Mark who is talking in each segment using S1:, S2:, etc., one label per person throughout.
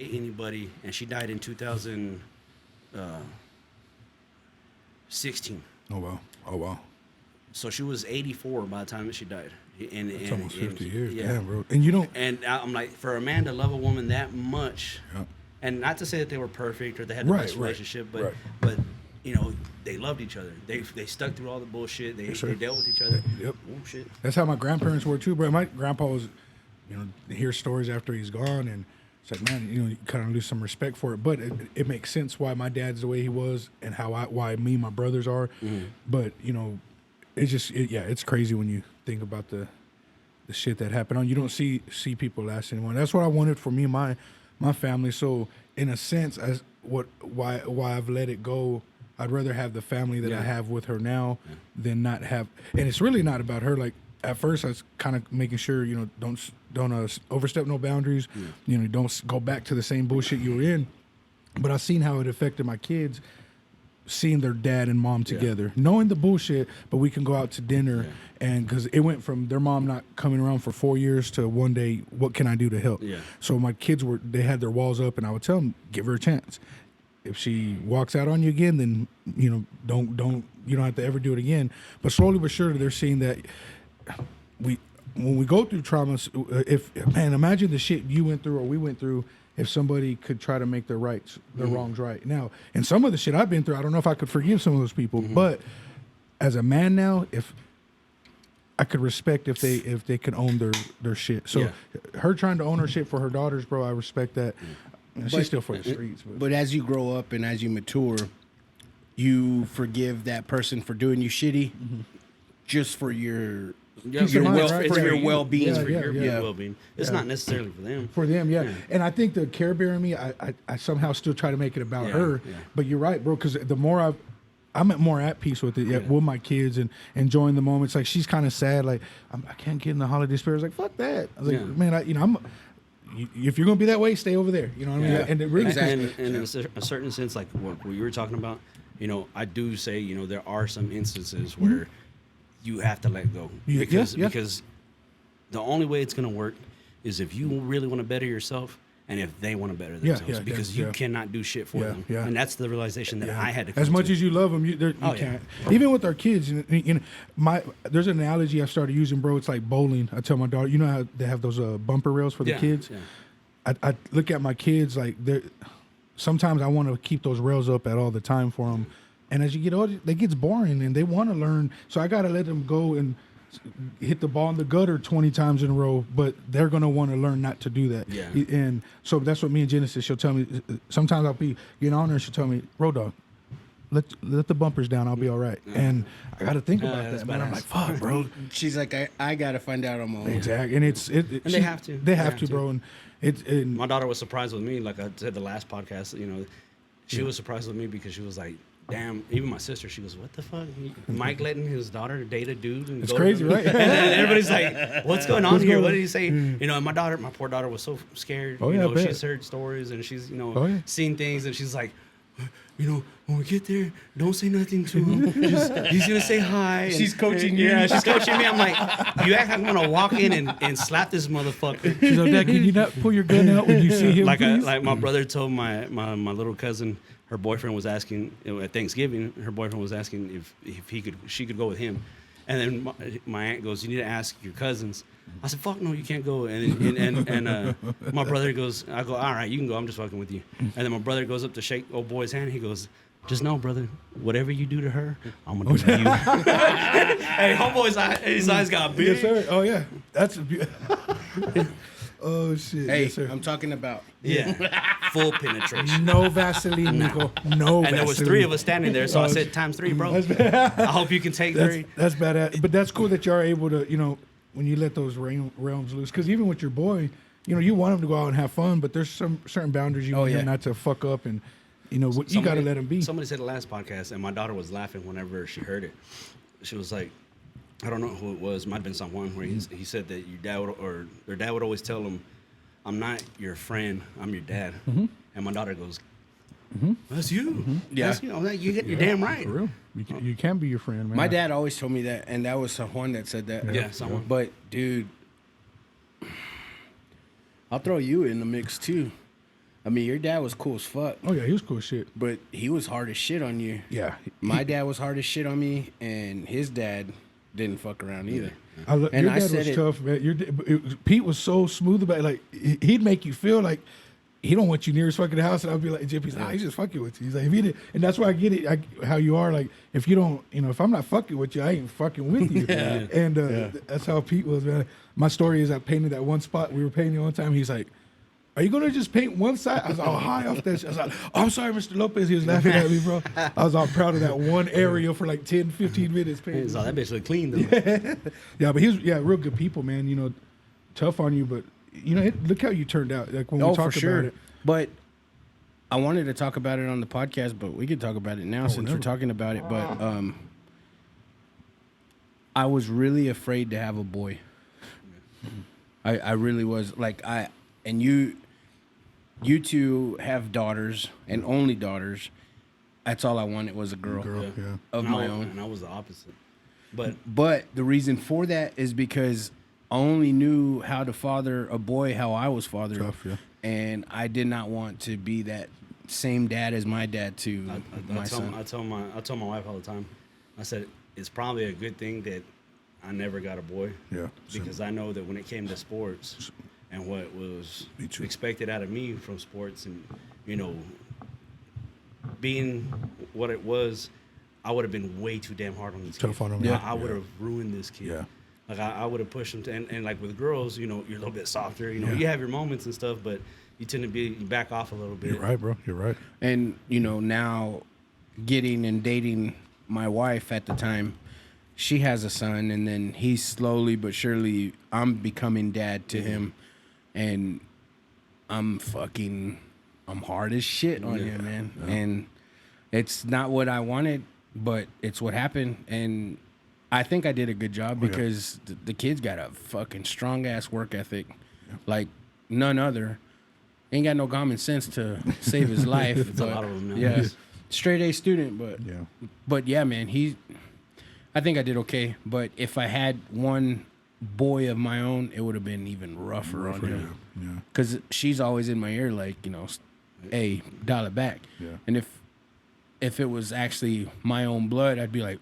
S1: anybody, and she died in 2016.
S2: Oh wow. Oh wow.
S1: So she was 84 by the time that she died.
S2: That's almost 50 years. Yeah, bro. And you don't.
S1: And I'm like, for a man to love a woman that much,
S2: Yeah.
S1: and not to say that they were perfect or they had the best relationship, but you know, they loved each other. They stuck through all the bullshit. They dealt with each other.
S2: Yep.
S1: Oh shit.
S2: That's how my grandparents were too, bro. My grandpa was, you know, hear stories after he's gone, and it's like, man, you know, you kind of lose some respect for it. But it makes sense why my dad's the way he was, and why me and my brothers are.
S1: Mm-hmm.
S2: But you know, it's just it's crazy when you think about the shit that happened. You don't see people last anymore. That's what I wanted for me and my family. So in a sense, why I've let it go. I'd rather have the family that I have with her now than not have. And it's really not about her. Like at first, I was kind of making sure, you know, don't overstep no boundaries. Yeah. You know, don't go back to the same bullshit you were in. But I've seen how it affected my kids, seeing their dad and mom together, knowing the bullshit, but we can go out to dinner, and because it went from their mom not coming around for 4 years to one day, what can I do to help? Yeah. So my kids they had their walls up, and I would tell them, give her a chance. If she walks out on you again, then you know don't you don't have to ever do it again. But slowly but surely, they're seeing that when we go through traumas, imagine the shit you went through or we went through. If somebody could try to make their wrongs right. Now, and some of the shit I've been through, I don't know if I could forgive some of those people. But as a man now, if I could respect if they could own their shit. So her trying to own her shit for her daughters, bro, I respect that. She's still for the streets.
S3: But as you grow up and as you mature, you forgive that person for doing you shitty, just for your well-being.
S1: For your well-being. It's not necessarily for them.
S2: For them, yeah. And I think the Care Bear in me, I somehow still try to make it about her. Yeah. But you're right, bro, because the more I'm more at peace with it, with my kids and enjoying the moments. Like she's kind of sad, like I can't get in the holiday spirit. I was like, fuck that. I was like, man, if you're gonna be that way, stay over there. You know what I mean? And it really
S1: and in a certain sense, like what you were talking about, you know, I do say, you know, there are some instances where you have to let go because the only way it's gonna work is if you really want to better yourself and if they want to better themselves, because you cannot do shit for them. And that's the realization that I had to come
S2: as much
S1: to.
S2: as you love them, you can't. Even with our kids, you know, there's an analogy I started using, bro. It's like bowling. I tell my daughter, you know how they have those bumper rails for the kids. I look at my kids like sometimes I want to keep those rails up at all the time for them. And as you get older, it gets boring and they want to learn. So I got to let them go and hit the ball in the gutter 20 times in a row, but they're going to want to learn not to do that. Yeah. And so that's what me and Genesis, she'll tell me, sometimes I'll be getting on her and she'll tell me, Road Dog, let the bumpers down, I'll be all right. And I got to think about that, man. I'm like, fuck, bro.
S3: She's like, I got to find out on my own.
S2: Exactly. And
S1: they have to.
S2: They have to, bro. And
S1: my daughter was surprised with me, like I said the last podcast, you know, she was surprised with me because she was like, damn, even my sister, she goes, what the fuck? Mike letting his daughter date a dude? And
S2: it's crazy, right?
S1: And then everybody's like, what's going on here? What did he say? You know, and my poor daughter was so scared. You know, she's heard stories and she's, you know, seen things and she's like, you know, when we get there, don't say nothing to him. He's going to say hi.
S3: She's coaching you.
S1: Yeah, she's coaching me. I'm like, you act like I'm going to walk in and slap this motherfucker.
S2: She's like, Dad, can you not pull your gun out when you see him,
S1: like my brother told my little cousin, her boyfriend was asking, at Thanksgiving, her boyfriend was asking if she could go with him. And then my aunt goes, you need to ask your cousins. I said, fuck no, you can't go. And my brother goes, I go, all right, you can go. I'm just fucking with you. And then my brother goes up to shake old boy's hand. He goes, just know, brother, whatever you do to her, I'm going to do to you. Hey, homeboy's his eyes got big.
S2: Yes, sir. Oh, yeah. That's oh, shit.
S3: Hey,
S2: yes, sir.
S3: I'm talking about.
S1: Full penetration.
S2: No Vaseline, Nico. No Vaseline.
S1: And there was 3 of us standing there, so I said times 3, bro. I hope you can take 3.
S2: That's badass. But that's cool that you are able to, you know, when you let those realms loose. Because even with your boy, you know, you want him to go out and have fun, but there's some certain boundaries you want him not to fuck up. And, you know, you got to let him be.
S1: Somebody said the last podcast, and my daughter was laughing whenever she heard it. She was like, I don't know who it was. Might have been someone where he said that their dad would always tell him, I'm not your friend, I'm your dad. And my daughter goes, that's you.
S3: Yeah.
S1: That's, you know, you're damn right.
S2: For real. You can be your friend, man.
S3: My dad always told me that, and that was someone that said that.
S1: Yeah, someone.
S3: But, dude, I'll throw you in the mix, too. I mean, your dad was cool as fuck,
S2: Oh yeah, he was cool as shit.
S3: but he was hard as shit on you.
S2: Yeah,
S3: My dad was hard as shit on me, and his dad didn't fuck around either.
S2: your
S3: And I
S2: dad
S3: said
S2: was
S3: it-
S2: tough, man. Pete was so smooth about it. Like he'd make you feel like he don't want you near his fucking house, and I'd be like, JP's like, he's just fucking with you. He's like, if he did, and that's why I get it, how you are. Like if you don't, if I'm not fucking with you, I ain't fucking with you. And that's how Pete was, man. My story is I painted that one spot. We were painting one time. He's like, are you gonna just paint one side? I was all high off that shit. I was like, oh, I'm sorry, Mr. Lopez. He was laughing at me, bro. I was all proud of that one area for like 10, 15 minutes painting.
S1: So that bitch look clean though.
S2: Yeah, but he was real good people, man. Tough on you, but look how you turned out. Like when we talked about it.
S3: But I wanted to talk about it on the podcast, but we could talk about it now since
S2: never.
S3: we're talking about it. But I was really afraid to have a boy. I really was. Like and you two have daughters and only daughters. That's all I wanted was a girl,
S2: Yeah.
S3: of my own.
S1: And I was the opposite. But
S3: the reason for that is because I only knew how to father a boy how I was fathered.
S2: Tough, yeah.
S3: And I did not want to be that same dad as my dad to my son.
S1: I tell my wife all the time. I said it's probably a good thing that I never got a boy.
S2: Yeah, same.
S1: Because I know that when it came to sports and what was
S2: Me too.
S1: expected out of me from sports, and being what it was, I would have been way too damn hard on this
S2: Tough
S1: kid.
S2: on him,
S1: Yeah,
S2: yeah.
S1: I would have ruined this kid.
S2: Yeah.
S1: Like I would have pushed him to, and like with girls, you're a little bit softer.
S2: Yeah.
S1: You have your moments and stuff, but you tend to you back off a little bit.
S2: You're right, bro. You're right.
S3: And, now getting and dating my wife at the time, she has a son, and then he's slowly but surely, I'm becoming dad to him. And I'm hard as shit on him, man. Yeah. And it's not what I wanted, but it's what happened. And I think I did a good job because the kid's got a fucking strong ass work ethic, like none other. Ain't got no common sense to save his life.
S1: It's a lot of them now.
S3: Yeah, straight A student, but yeah, man, I think I did okay. But if I had one boy of my own, it would have been even rougher on him.
S2: Yeah.
S3: Because she's always in my ear, like, hey, dial it back.
S2: Yeah.
S3: And if it was actually my own blood, I'd be like,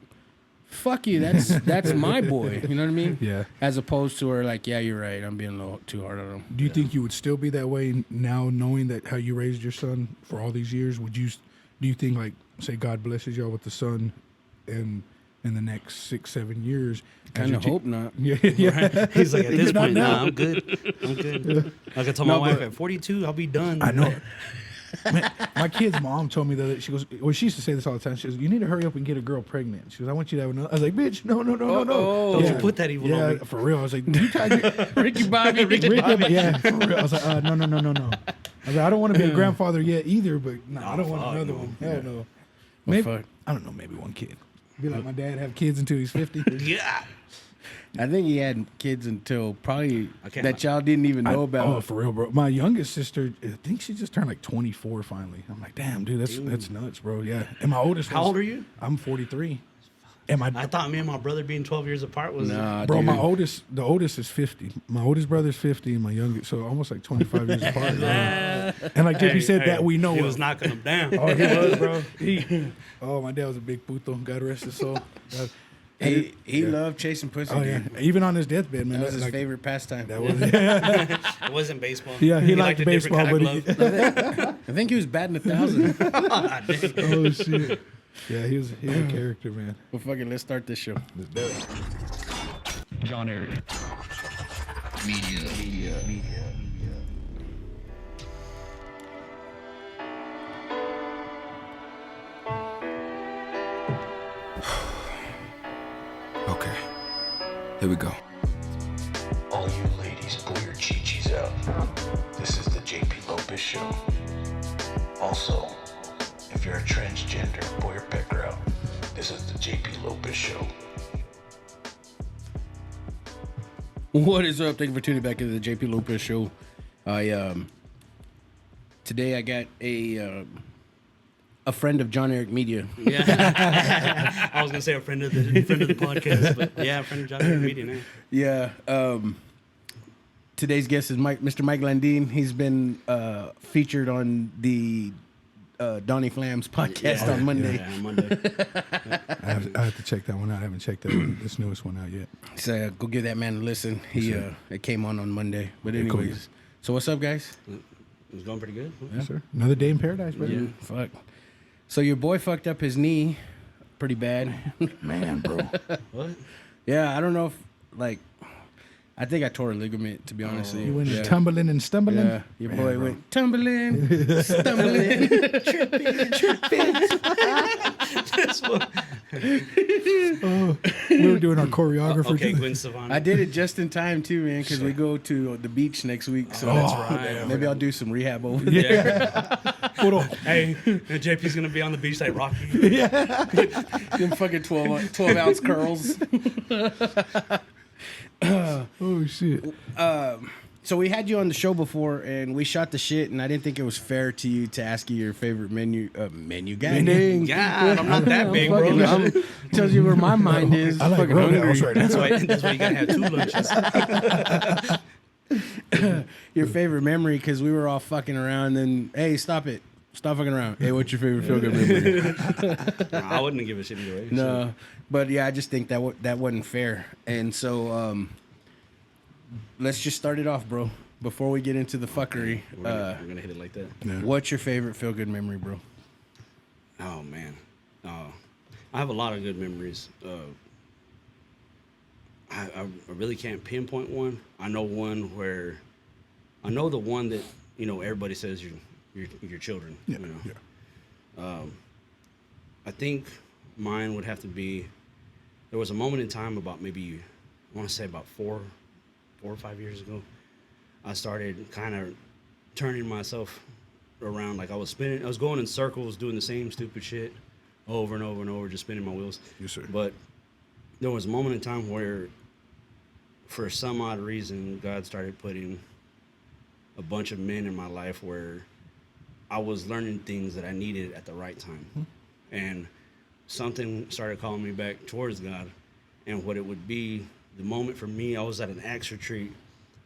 S3: fuck you, that's my boy. You know what I mean?
S2: Yeah.
S3: As opposed to her, like, yeah, you're right, I'm being a little too hard on him.
S2: Do you think you would still be that way now, knowing that how you raised your son for all these years? Do you think, like, say God blesses y'all with the son, and in the next 6-7 years?
S3: Kind of hope not.
S2: Yeah.
S1: Right? He's like, at this
S2: You're not
S1: point,
S2: now.
S1: nah, I'm good. I'm good. Like I told my wife, at 42, I'll be done.
S2: I know. Man, my kid's mom told me that she used to say this all the time. She goes, "You need to hurry up and get a girl pregnant." She goes, "I want you to have another." I was like, "Bitch, no."
S1: Don't you put that evil on me.
S2: for real. I was like, "You tied
S3: Ricky Bobby.
S2: yeah, for real." I was like, "No." I was like, "I don't want to be a grandfather yet either, but no, I don't want another one. Hell no." Maybe
S3: fuck.
S2: I don't know. Maybe one kid. Be like my dad, have kids until he's 50.
S1: Yeah.
S3: I think he had kids until probably
S1: can't-
S3: that y'all didn't even know about.
S2: Oh, for real, bro. My youngest sister, I think she just turned like 24 finally. I'm like, damn, dude, that's nuts, bro. Yeah. And my oldest.
S1: How old are you?
S2: I'm 43. And
S1: I thought me and my brother being 12 years apart was.
S3: Nah,
S2: bro,
S3: dude.
S2: the oldest is 50. My oldest brother's 50, and my youngest, so almost like 25 years apart. Bro. And like JP said, that we know
S1: He
S2: of.
S1: was knocking them down.
S2: Oh, he was, bro. My dad was a big puto. God rest his soul. God.
S3: He loved chasing pussy.
S2: Oh
S3: dude.
S2: yeah, even on his deathbed, man.
S3: That was his
S2: like,
S3: favorite pastime.
S2: That was
S1: It wasn't baseball.
S2: Yeah, he liked
S1: a different
S2: baseball,
S1: kind
S2: but
S1: of glove.
S3: I think he was batting 1,000.
S1: Ah, dang.
S2: oh shit. Yeah, he was a character, man.
S3: Well, fucking, let's start this show.
S4: John Eric. Media.
S5: Okay, here we go.
S6: All you ladies, pull your chi-chis out. This is the JP Lopez Show. Also, if you're a transgender, pull your pecker out. This is the JP Lopez Show.
S3: What is up? Thank you for tuning back into the JP Lopez Show. Today I got a friend of John Eric Media.
S1: Yeah. I was gonna say a friend of the podcast, but yeah, a friend of John Media now.
S3: Yeah. Today's guest is Mr. Mike Landine. He's been featured on the Donnie Flams podcast on Monday.
S1: Yeah, on Monday.
S2: I have to check that one out. I haven't checked this newest one out yet.
S3: So go give that man a listen. He it came on Monday. But
S2: Okay, cool.
S3: anyways, so what's up, guys?
S1: It's going pretty good.
S2: Yes, sir. Another day in paradise, brother.
S1: Yeah.
S3: Fuck. So your boy fucked up his knee pretty bad.
S2: Man, bro.
S1: What?
S3: Yeah, I don't know if like I think I tore a ligament, to be honest with you.
S2: You went
S3: Yeah.
S2: tumbling and stumbling.
S3: Yeah, your
S2: Man,
S3: boy
S2: bro.
S3: went tumbling, stumbling, tripping.
S1: That's what.
S2: We were doing our choreographer.
S1: Okay,
S2: too.
S1: Gwen Savannah.
S3: I did it just in time too, man, because we go to the beach next week. So
S1: That's right.
S3: maybe I'll do some rehab over there.
S1: Yeah.
S2: Hold on.
S1: Hey, JP's gonna be on the beach like Rocky.
S3: Them fucking 12-ounce curls.
S2: Oh shit.
S3: So we had you on the show before, and we shot the shit, and I didn't think it was fair to you to ask you your favorite menu gang.
S1: God, I'm not that big, bro.
S3: Tells you where my mind is.
S2: I like
S3: Fucking
S2: roadhouse
S3: hungry.
S2: right now.
S1: That's why you gotta have 2 lunches.
S3: Your favorite memory, because we were all fucking around, and hey, stop it. Stop fucking around. Hey, what's your favorite feel-good memory?
S1: I wouldn't give a shit either way.
S3: No, but yeah, I just think that that wasn't fair. And so let's just start it off, bro. Before we get into the fuckery,
S1: We're gonna hit it like that.
S2: Yeah.
S3: what's your favorite feel-good memory, bro?
S1: Oh man, I have a lot of good memories. I really can't pinpoint one. I know one where, I know the one that everybody says your children.
S2: Yeah. Yeah.
S1: I think mine would have to be. There was a moment in time about maybe I want to say about 4 or 5 years ago. I started kind of turning myself around, like I was going in circles, doing the same stupid shit over and over and over, just spinning my wheels.
S2: Yes, sir.
S1: But there was a moment in time where, for some odd reason, God started putting a bunch of men in my life where I was learning things that I needed at the right time. And something started calling me back towards God. And what it would be, the moment for me, I was at an Acts retreat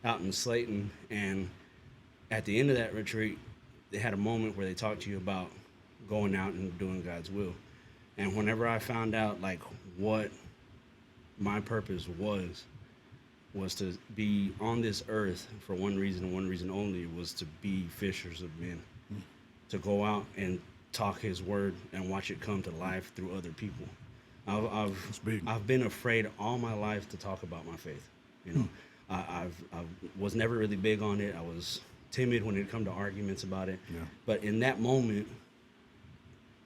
S1: out in Slayton. And at the end of that retreat, they had a moment where they talked to you about going out and doing God's will. And whenever I found out like what my purpose was to be on this earth for one reason and one reason only, was to be fishers of men, to go out and talk His word and watch it come to life through other people. I've been afraid all my life to talk about my faith. I was never really big on it. I was timid when it come to arguments about it.
S2: Yeah.
S1: But in that moment,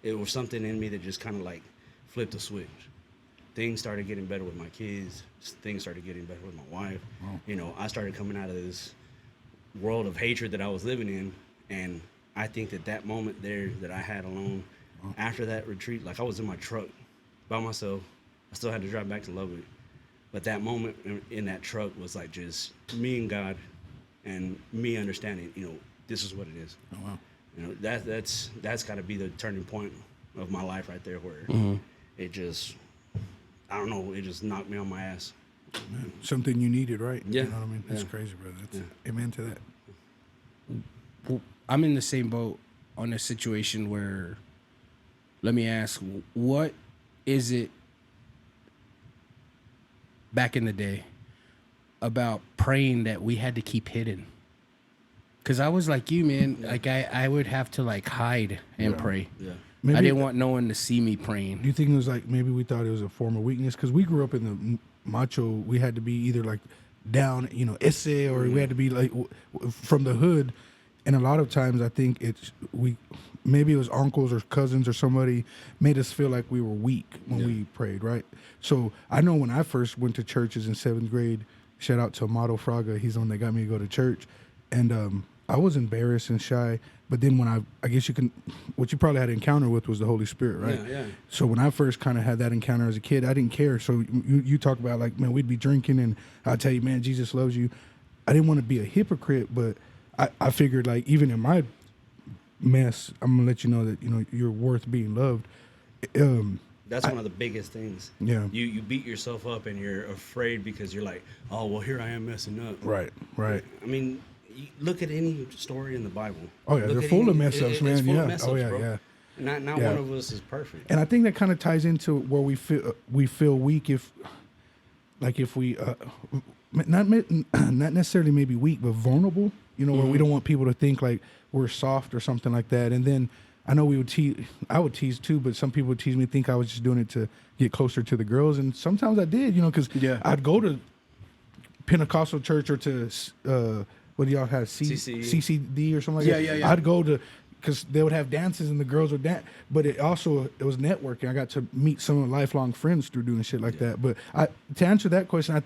S1: it was something in me that just kind of like flipped a switch. Things started getting better with my kids. Things started getting better with my wife.
S2: Wow.
S1: I started coming out of this world of hatred that I was living in. And I think that moment there that I had alone after that retreat, like I was in my truck by myself. I still had to drive back to Lubbock. But that moment in that truck was like just me and God, and me understanding, this is what it is.
S2: Oh, wow.
S1: That's got to be the turning point of my life right there, where it just, I don't know, it just knocked me on my ass.
S2: Man, something you needed, right?
S1: Yeah.
S2: You know what I mean? That's
S1: Yeah.
S2: crazy, brother. That's amen to that.
S3: Well, I'm in the same boat on a situation where, let me ask, what is it back in the day about praying that we had to keep hidden? Because I was like you, man. Like I would have to like hide and pray.
S1: Yeah.
S2: Maybe
S3: I didn't want no one to see me praying.
S2: Do you think it was like maybe we thought it was a form of weakness? Because we grew up in the macho. We had to be either like down, esse, or we had to be like from the hood. And a lot of times, I think maybe it was uncles or cousins or somebody made us feel like we were weak when we prayed, right? So I know when I first went to churches in 7th grade, shout out to Amato Fraga, he's the one that got me to go to church, and I was embarrassed and shy. But then when I guess what you probably had an encounter with was the Holy Spirit, right?
S1: Yeah.
S2: So when I first kind of had that encounter as a kid, I didn't care. So you talk about like, man, we'd be drinking, and I'd tell you, man, Jesus loves you. I didn't want to be a hypocrite, but I figured like even in my mess, I'm gonna let you know that you're worth being loved.
S1: That's one of the biggest things.
S2: Yeah.
S1: You beat yourself up and you're afraid because you're like, oh well, here I am messing up.
S2: Right.
S1: I mean, you look at any story in the Bible.
S2: Oh yeah,
S1: Look
S2: they're
S1: at
S2: full
S1: any-
S2: of mess ups,
S1: it's
S2: man.
S1: full
S2: Yeah.
S1: of mess
S2: Oh
S1: ups,
S2: yeah,
S1: bro.
S2: yeah.
S1: Not
S2: Yeah.
S1: one of us is perfect.
S2: And I think that kind of ties into where we feel weak if we not necessarily maybe weak, but vulnerable. You know, where we don't want people to think like we're soft or something like that. And then I know I would tease too, but some people would tease me, think I was just doing it to get closer to the girls, and sometimes I did. You know, because I'd go to Pentecostal church or to what do y'all have CCD or something like that.
S3: Yeah.
S2: I'd go to. Because they would have dances and the girls would dance, but it was networking. I got to meet some of my lifelong friends through doing shit like that. But to answer that question,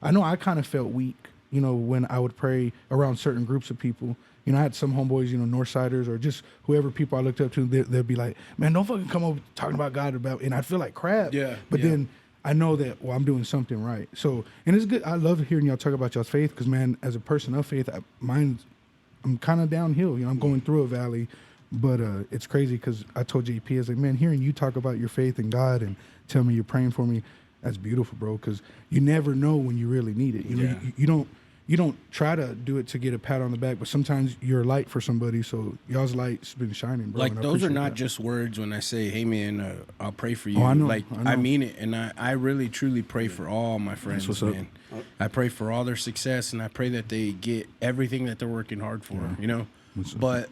S2: I know I kind of felt weak, you know, when I would pray around certain groups of people. You know, I had some homeboys, you know, Northsiders or just whoever people I looked up to. They'd be like, "Man, don't fucking come over talking about God and I'd feel like crap.
S3: Yeah.
S2: But then I know that I'm doing something right. So, and it's good. I love hearing y'all talk about y'all's faith because, man, as a person of faith, I'm kind of downhill. You know, I'm going through a valley, but it's crazy because I told JP, I was like, man, hearing you talk about your faith in God and tell me you're praying for me, that's beautiful, bro. Because you never know when you really need it. You know, you don't try to do it to get a pat on the back, but sometimes you're a light for somebody. So y'all's light's been shining, bro.
S3: Like
S2: and I
S3: those are
S2: appreciate
S3: not
S2: that.
S3: just words when I say, "Hey man, I'll pray for you."
S2: Oh, I know,
S3: Like
S2: I know.
S3: I mean it, and I really truly pray for all my friends,
S2: what's up.
S3: man. I pray for all their success, and I pray that they get everything that they're working hard for. You know, but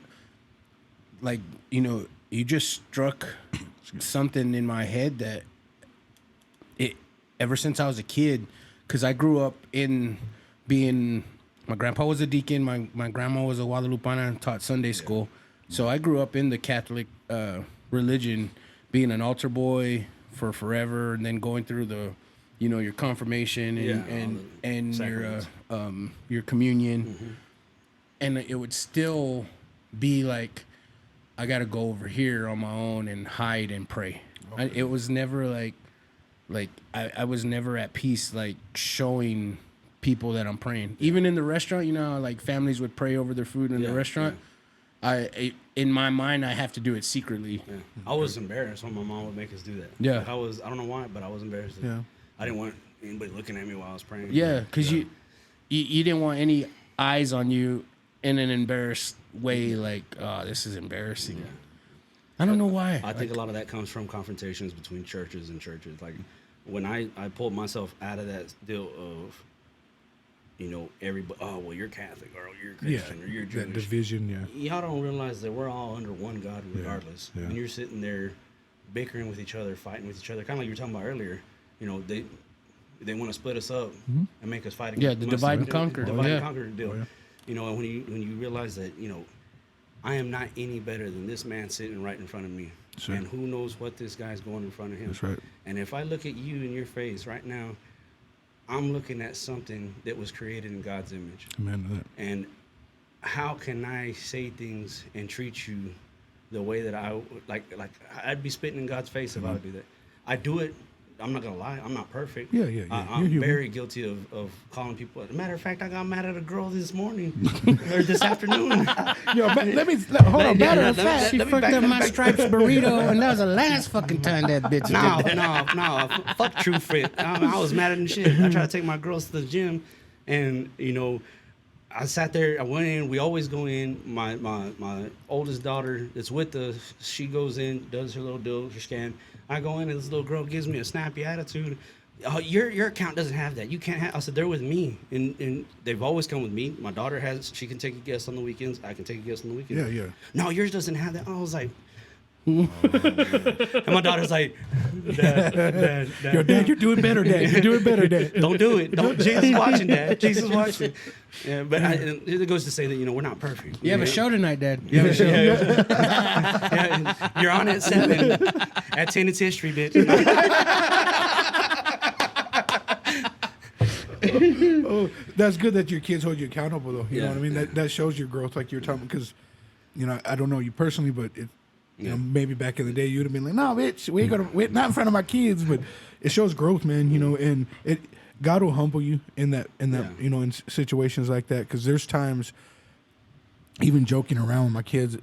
S3: like you just struck something in my head that ever since I was a kid, because I grew up in being. My grandpa was a deacon. My grandma was a Guadalupana and taught Sunday school. So I grew up in the Catholic religion, being an altar boy for forever, and then going through the, your confirmation and your communion, and it would still be like, I got to go over here on my own and hide and pray. Okay. It was never like I was never at peace, like showing people that I'm praying. Even in the restaurant, like families would pray over their food in the restaurant. Yeah. In my mind, I have to do it secretly. Yeah.
S1: I was embarrassed when my mom would make us do that.
S3: Yeah.
S1: Like I don't know why, but I was embarrassed. Yeah. I didn't want anybody looking at me while I was praying.
S3: Yeah, because you didn't want any eyes on you in an embarrassed way, like, oh, this is embarrassing. Yeah. I don't know why.
S1: I think a lot of that comes from confrontations between churches and churches. Like when I pulled myself out of that deal of, everybody, oh, well, you're Catholic or you're Christian or you're Jewish.
S2: That division,
S1: Y'all don't realize that we're all under one God regardless. Yeah. And you're sitting there bickering with each other, fighting with each other, kind of like you were talking about earlier. They want to split us up and make us fight again.
S3: Yeah, the divide and conquer.
S1: Divide and conquer deal. Oh, yeah. And when you realize that, I am not any better than this man sitting right in front of me. Sure. And who knows what this guy's going in front of him.
S2: That's right.
S1: And if I look at you in your face right now, I'm looking at something that was created in God's image.
S2: Amen to that.
S1: And how can I say things and treat you the way that I like I'd be spitting in God's face if I would do that. I do it. I'm not gonna lie. I'm not perfect.
S2: Yeah.
S1: I'm very guilty of calling people. As a matter of fact, I got mad at a girl this morning or this afternoon.
S2: Hold on. Matter of fact,
S3: she fucked up my stripes burrito, and that was the last fucking time that bitch did that.
S1: No. Fuck True Fit. I was mad at the shit. I tried to take my girls to the gym, and I sat there. I went in. We always go in. My oldest daughter that's with us, she goes in, does her little deal, her scan. I go in, and this little girl gives me a snappy attitude. Oh, your account doesn't have that. You can't have. I said they're with me, and they've always come with me. My daughter has. She can take a guest on the weekends. I can take a guest on the weekends.
S2: Yeah.
S1: No, yours doesn't have that. I was like. And my daughter's like, Dad.
S2: Yo, Dad, you're doing better, Dad. You're doing better, Dad.
S1: Don't do it. Don't. Jesus is watching, Dad. Jesus is watching. Yeah, but it goes to say that we're not perfect.
S3: You have a show tonight, Dad.
S1: Yeah, you're on at 7. At 10, it's history, bitch.
S2: Oh, that's good that your kids hold you accountable, though. You know what I mean? That shows your growth, like you're talking. Because, I don't know you personally, but maybe back in the day you'd have been like, "No, bitch, we ain't gonna, not in front of my kids." But it shows growth, man. And God will humble you in that, in situations like that. Because there's times, even joking around with my kids,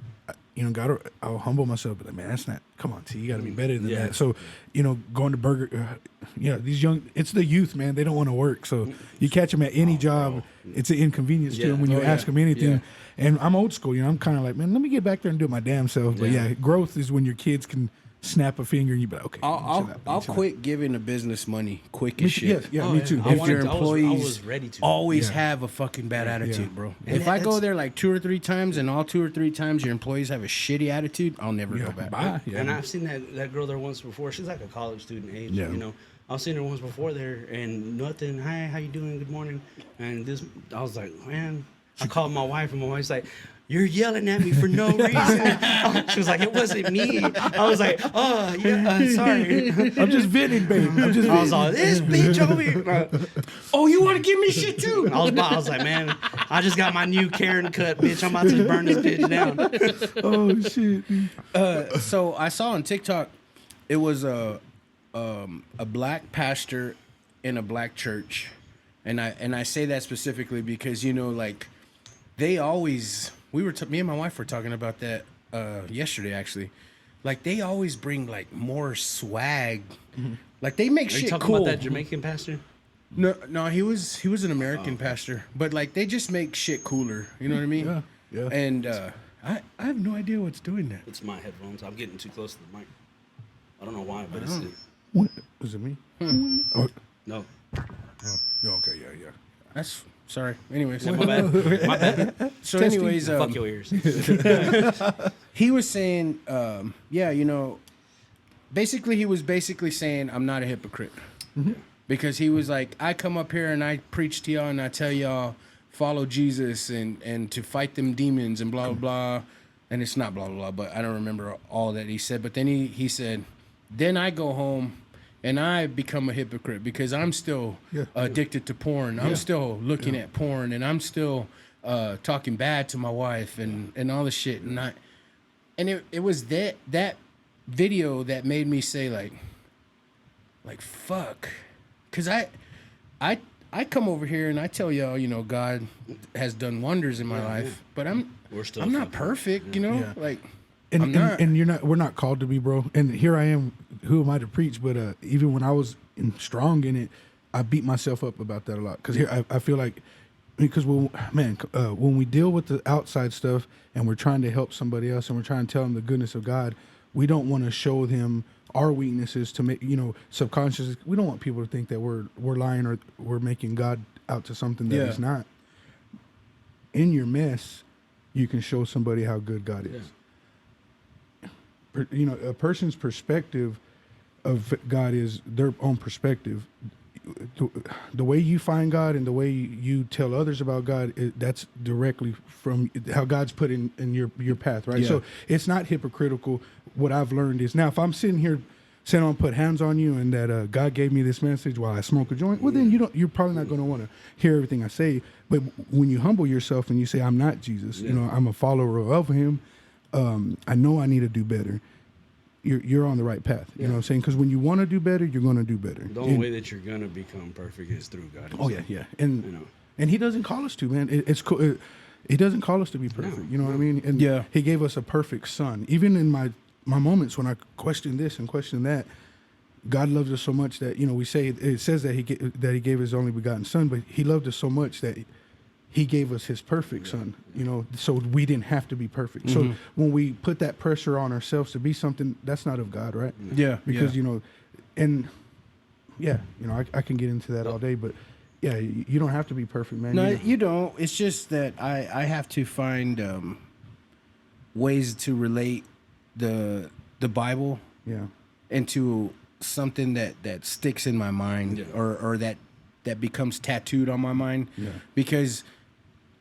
S2: you know, I'll humble myself, but like, man, that's not. Come on, T, you got to be better than
S1: Yeah.
S2: that. So, you know, going to these young, it's the youth, man. They don't want to work, so you catch them at any job. It's an inconvenience to
S1: Yeah.
S2: them when you ask them anything.
S3: Yeah.
S2: And I'm old school, you know. I'm kind of like, man, let me get back there and do it my damn self. But
S1: Yeah.
S2: yeah, growth is when your kids can snap a finger and you be like, okay,
S3: I'll quit giving the business money quick
S2: Me
S3: as
S2: too.
S3: shit.
S2: Yeah,
S1: Oh,
S2: me
S1: yeah.
S2: too.
S1: I
S3: If
S1: wanted
S3: your
S1: to- I was
S3: employees
S1: ready to.
S3: always
S2: Yeah.
S3: have a fucking bad attitude,
S2: Yeah.
S3: bro.
S1: And
S3: If I go
S1: that's-
S3: there like 2 or 3 times and all 2 or 3 times your employees have a shitty attitude, I'll never
S2: Yeah,
S3: go back.
S2: bye. Yeah.
S1: And I've seen that girl there once before. She's like a college student age.
S2: Yeah.
S1: You know, I've seen her once before there, and nothing. Hi, how you doing? Good morning. And this, I was like, man. I called my wife, and my wife's like, "You're yelling at me for no reason." She was like, "It wasn't me." I was like, "Oh, yeah, sorry."
S2: I'm just venting, babe. I'm just
S1: I was
S2: venting.
S1: like, "This bitch over here."
S3: Oh, you want to give me shit too?
S1: I was like, "Man, I just got my new Karen cut, bitch. I'm about to burn this bitch down."
S2: Oh shit.
S3: So I saw on TikTok, it was a black pastor in a black church, and I say that specifically because you know like they always me and my wife were talking about that yesterday actually, like they always bring like more swag, like they make
S1: Are you
S3: shit
S1: talking
S3: cool.
S1: about that Jamaican pastor?
S3: No, he was an American pastor, but like they just make shit cooler. You know what I mean?
S2: Yeah, yeah.
S3: And I have no idea what's doing that.
S1: It's my headphones. I'm getting too close to the mic. I don't know why, but it's
S2: What was it me? Oh,
S1: no.
S2: yeah, okay, yeah.
S3: That's sorry. Anyways,
S1: My bad. My bad.
S3: so anyways,
S1: Fuck your ears.
S3: he was saying, yeah, you know, basically he was basically saying I'm not a hypocrite because he was like, I come up here and I preach to y'all and I tell y'all follow Jesus and to fight them demons and blah blah blah, and it's not blah blah blah, but I don't remember all that he said. But then he said, then I go home and I become a hypocrite because I'm still addicted to porn. I'm still looking at porn and I'm still talking bad to my wife and all this shit. And it was that video that made me say like fuck, because I come over here and I tell y'all, you know, God has done wonders in my life, but I'm not perfect, you know,
S2: Yeah.
S3: like.
S2: And,
S3: I'm not.
S2: and you're not. We're not called to be, bro. And here I am. Who am I to preach? But even when I was strong in it, I beat myself up about that a lot. Because here I feel like, because when we deal with the outside stuff and we're trying to help somebody else and we're trying to tell them the goodness of God, we don't want to show them our weaknesses to make, you know, subconscious. We don't want people to think that we're lying or we're making God out to something that he's not. In your mess, you can show somebody how good God is. You know, a person's perspective of God is their own perspective. The way you find God and the way you tell others about God, that's directly from how God's put in your path, right?
S3: Yeah.
S2: So it's not hypocritical. What I've learned is now if I'm sitting here saying I'm put hands on you and that God gave me this message while I smoke a joint, well then you're probably not going to want to hear everything I say. But when you humble yourself and you say I'm not Jesus, you know, I'm a follower of Him. I know I need to do better. You're on the right path. You know what I'm saying? Because when you want to do better, you're going to do better.
S1: The only way that you're gonna become perfect is through God.
S2: Oh
S1: himself.
S2: yeah. And
S1: You know.
S2: and He doesn't call us to, man. It's cool. He doesn't call us to be perfect. You know what I mean? And He gave us a perfect son. Even in my moments when I question this and question that, God loves us so much that, you know, we say it says that He gave His only begotten Son, but He loved us so much that He gave us His perfect Son, you know, so we didn't have to be perfect. So when we put that pressure on ourselves to be something, that's not of God, right?
S3: Yeah,
S2: Because, you know, and yeah, you know, I can get into that all day, but yeah, you don't have to be perfect, man.
S3: No,
S2: You know.
S3: you don't. It's just that I have to find ways to relate the Bible
S2: Yeah.
S3: into something that sticks in my mind or that becomes tattooed on my mind.
S2: Yeah.
S3: Because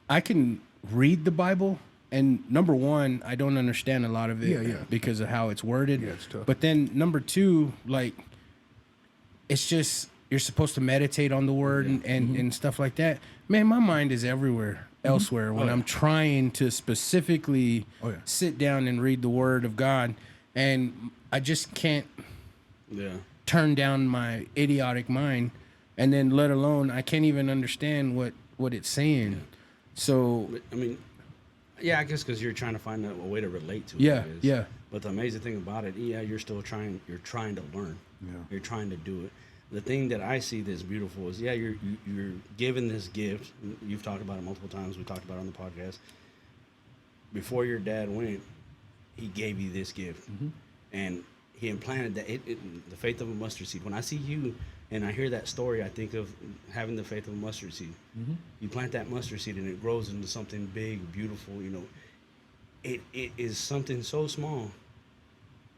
S3: I can read the Bible and number one, I don't understand a lot of it because of how it's worded.
S2: Yeah, it's tough.
S3: But then number two, like it's just you're supposed to meditate on the word and stuff like that. Man, my mind is everywhere elsewhere when I'm trying to specifically sit down and read the word of God, and I just can't turn down my idiotic mind, and then let alone I can't even understand what it's saying. So
S1: I mean, Yeah, I guess because you're trying to find a way to relate to it.
S3: Yeah,
S1: I guess.
S3: yeah.
S1: But the amazing thing about it, yeah, you're still trying. You're trying to learn.
S2: Yeah.
S1: You're trying to do it. The thing that I see that's beautiful is, yeah, you're given this gift. You've talked about it multiple times. We talked about it on the podcast. Before your dad went, he gave you this gift, and he implanted that the faith of a mustard seed. When I see you and I hear that story, I think of having the faith of a mustard seed. You plant that mustard seed and it grows into something big, beautiful. You know, it is something so small,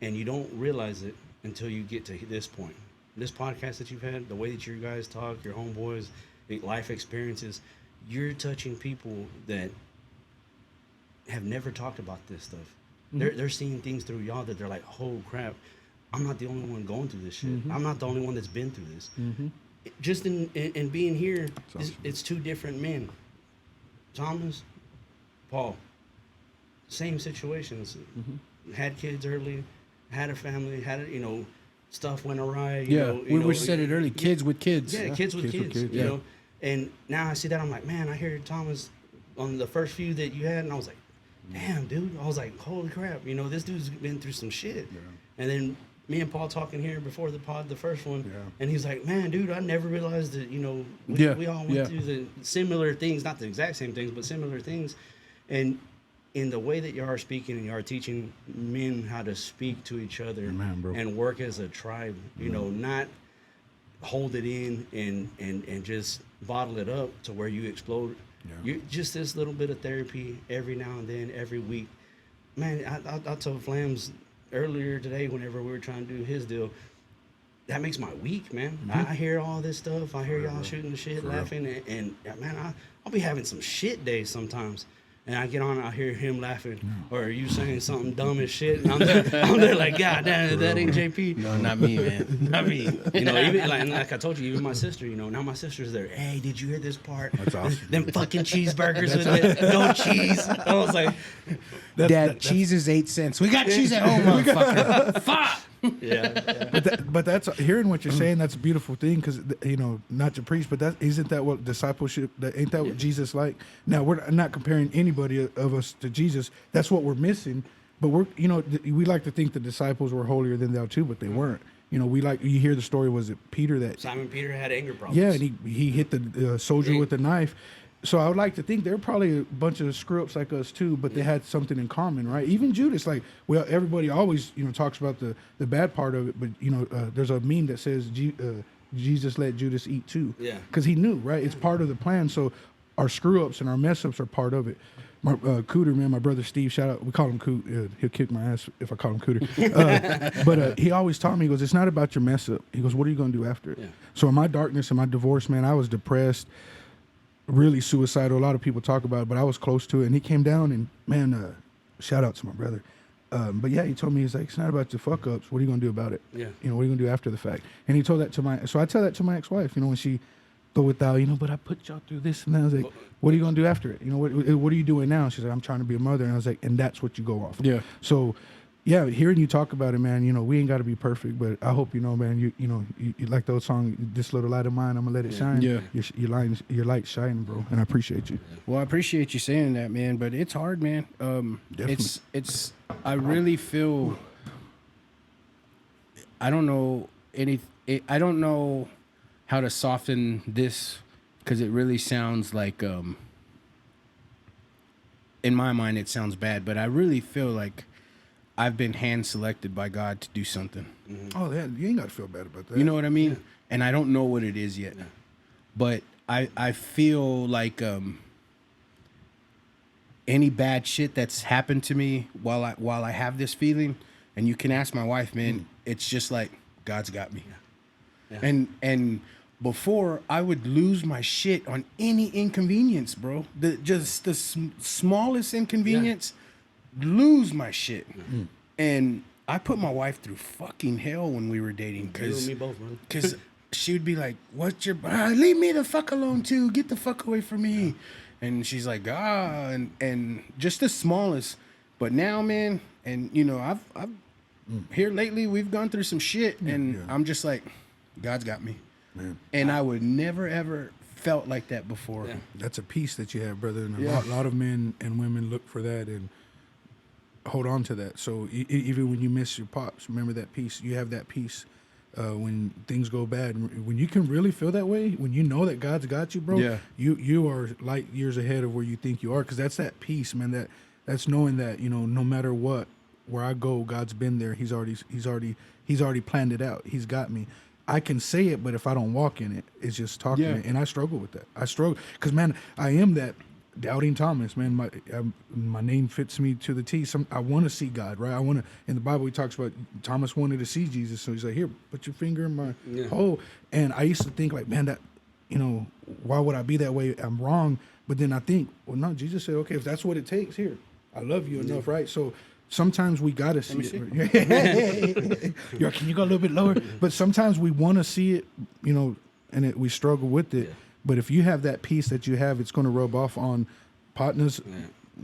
S1: and you don't realize it until you get to this point. This podcast that you've had, the way that you guys talk, your homeboys, life experiences, you're touching people that have never talked about this stuff. They're seeing things through y'all that they're like, oh crap, I'm not the only one going through this shit. I'm not the only one that's been through this. Just in being here, it's two different men. Thomas, Paul, same situations. Had kids early, had a family, stuff went awry.
S3: We said it early. Kids with kids.
S1: Yeah, kids with kids.
S2: kids,
S1: You know, and now I see that, I'm like, man, I hear Thomas on the first few that you had, and I was like, damn, dude. I was like, holy crap. You know, this dude's been through some shit. Yeah. And then me and Paul talking here before the pod, the first one, and he's like, man, dude, I never realized that, we all went through the similar things, not the exact same things, but similar things. And in the way that you are speaking and you are teaching men how to speak to each other and work as a tribe, not hold it in and just bottle it up to where you explode. You just this little bit of therapy every now and then, every week. Man, I told Flams earlier today, whenever we were trying to do his deal, that makes my week, man. I hear all this stuff. I hear y'all shooting the shit, laughing, and man, I'll be having some shit days sometimes. And I get on, I hear him laughing, or you saying something dumb as shit, and I'm there like, God damn, that ain't JP.
S3: No, not me, man.
S1: Not me. Even like I told you, even my sister, now my sister's there. Hey, did you hear this part?
S2: That's awesome.
S1: Them fucking cheeseburgers with it, no cheese. I was like,
S3: Dad, cheese is 8 cents. We got cheese at home, motherfucker. Fuck.
S1: Yeah.
S2: But that's hearing what you're saying. That's a beautiful thing, because not to preach, but isn't that what discipleship? Ain't that what Jesus like? Now we're not comparing anybody of us to Jesus. That's what we're missing. But we like to think the disciples were holier than thou too, but they weren't. You hear the story. Was it Peter that
S1: Simon Peter had anger problems?
S2: Yeah, and he hit the soldier with the knife. So I would like to think they're probably a bunch of screw-ups like us too, but they had something in common, right? Even Judas, everybody always, talks about the bad part of it, but, there's a meme that says Jesus let Judas eat too.
S1: Yeah.
S2: Because he knew, right? It's part of the plan. So our screw-ups and our mess-ups are part of it. My Cooter, man, my brother Steve, shout out. We call him Coot. He'll kick my ass if I call him Cooter. But he always taught me, he goes, it's not about your mess-up. He goes, what are you going to do after it? Yeah. So in my darkness and my divorce, man, I was depressed, really suicidal. A lot of people talk about it, but I was close to it. And he came down and, man, shout out to my brother. But yeah, he told me, he's like, it's not about your fuck ups. What are you going to do about it? Yeah. What are you going to do after the fact? And he told that to so I tell that to my ex-wife, when she go without, but I put y'all through this. And I was like, what are you going to do after it? What are you doing now? She's like, I'm trying to be a mother. And I was like, and that's what you go off of. Yeah. So yeah, hearing you talk about it, man, we ain't got to be perfect, but I hope man, you like those song, This Little Light of Mine, I'm gonna let it shine. Yeah, your light shining, bro, and I appreciate you.
S3: Well, I appreciate you saying that, man, but it's hard, man. It's I really feel I don't know I don't know how to soften this, because it really sounds like in my mind it sounds bad, but I really feel like I've been hand selected by God to do something.
S2: Oh, yeah, you ain't got to feel bad about that.
S3: You know what I mean? Yeah. And I don't know what it is yet. Yeah. But I feel like any bad shit that's happened to me while I have this feeling, and you can ask my wife, man, it's just like God's got me. Yeah. Yeah. And before, I would lose my shit on any inconvenience, bro. The smallest inconvenience. Yeah. Lose my shit. And I put my wife through fucking hell when we were dating, because she would be like, what's your leave me the fuck alone too, get the fuck away from me. And she's like, and just the smallest. But now, man, and I've here lately we've gone through some shit, and I'm just like, God's got me. Man. And I would never ever felt like that before.
S1: Yeah.
S2: That's a peace that you have, brother. And a
S3: Yeah.
S2: lot of men and women look for that and hold on to that. So even when you miss your pops, remember that peace. You have that peace when things go bad. When you can really feel that way, when you know that God's got you, bro,
S3: Yeah.
S2: you are light years ahead of where you think you are. Because that's that peace, man. That's knowing that, you know, no matter what, where I go, God's been there. He's already planned it out. He's got me. I can say it, but if I don't walk in it, it's just talking
S3: Yeah.
S2: it. And I struggle with that. I struggle because, man, I am that doubting Thomas, man. My name fits me to the T. I want to see God, right? I want to. In the Bible, he talks about Thomas wanted to see Jesus, so he's like, "Here, put your finger in my hole." And I used to think, like, man, that, you know, why would I be that way? I'm wrong. But then I think, well, no, Jesus said, okay, if that's what it takes, here, I love you enough, right? So sometimes we gotta see it. Yo, can you go a little bit lower? But sometimes we want to see it, you know, and we struggle with it.
S1: Yeah.
S2: But if you have that peace that you have, it's going to rub off on partners,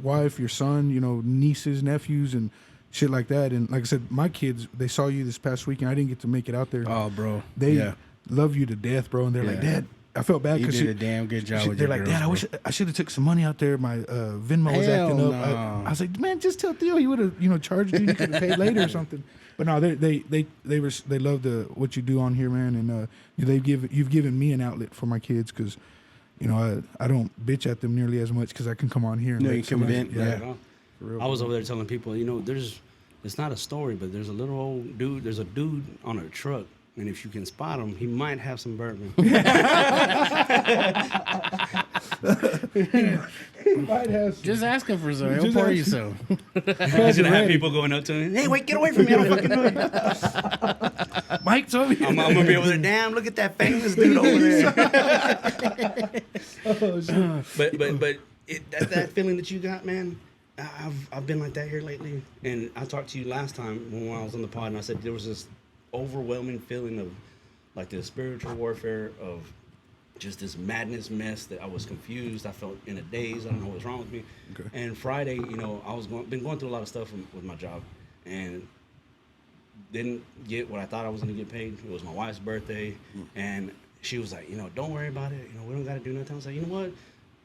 S2: wife, your son, you know, nieces, nephews, and shit like that. And like I said, my kids, they saw you this past weekend. I didn't get to make it out there.
S3: Oh, bro.
S2: They love you to death, bro. And they're like, Dad, I felt bad
S3: You
S2: because
S3: did a damn good job with
S2: they're
S3: your
S2: like,
S3: girls,
S2: Dad, I
S3: bro.
S2: wish I should have took some money out there. My Venmo was
S3: Hell
S2: acting up.
S3: no.
S2: I was like, man, just tell Theo he would have, you know, charged you. You could have paid later or something. But no, they love what you do on here, man, and you've given me an outlet for my kids because, you know, I don't bitch at them nearly as much because I can come on here and
S3: No,
S2: let
S3: you can
S2: somebody-
S3: vent, yeah.
S2: For real.
S1: I was over there telling people, you know, it's not a story, but there's a little old dude. There's a dude on a truck, and if you can spot him, he might have some bourbon.
S2: Might have some-
S3: Just ask him for some. He'll
S2: Just
S3: pour
S2: ask
S3: you
S2: him.
S3: some.
S1: He's gonna have people going up to him. Hey, wait, get away from me! I don't fucking know you.
S2: Mike told me.
S1: I'm gonna be over there. Damn, look at that famous dude over there. But that feeling that you got, man. I've been like that here lately, and I talked to you last time when I was on the pod, and I said there was this overwhelming feeling of like this spiritual warfare of just this madness mess that I was confused. I felt in a daze. I don't know what's wrong with me.
S2: Okay.
S1: And Friday, you know, I was been going through a lot of stuff with my job, and didn't get what I thought I was gonna get paid. It was my wife's birthday, and she was like, you know, don't worry about it. You know, we don't gotta do nothing. I was like, you know what?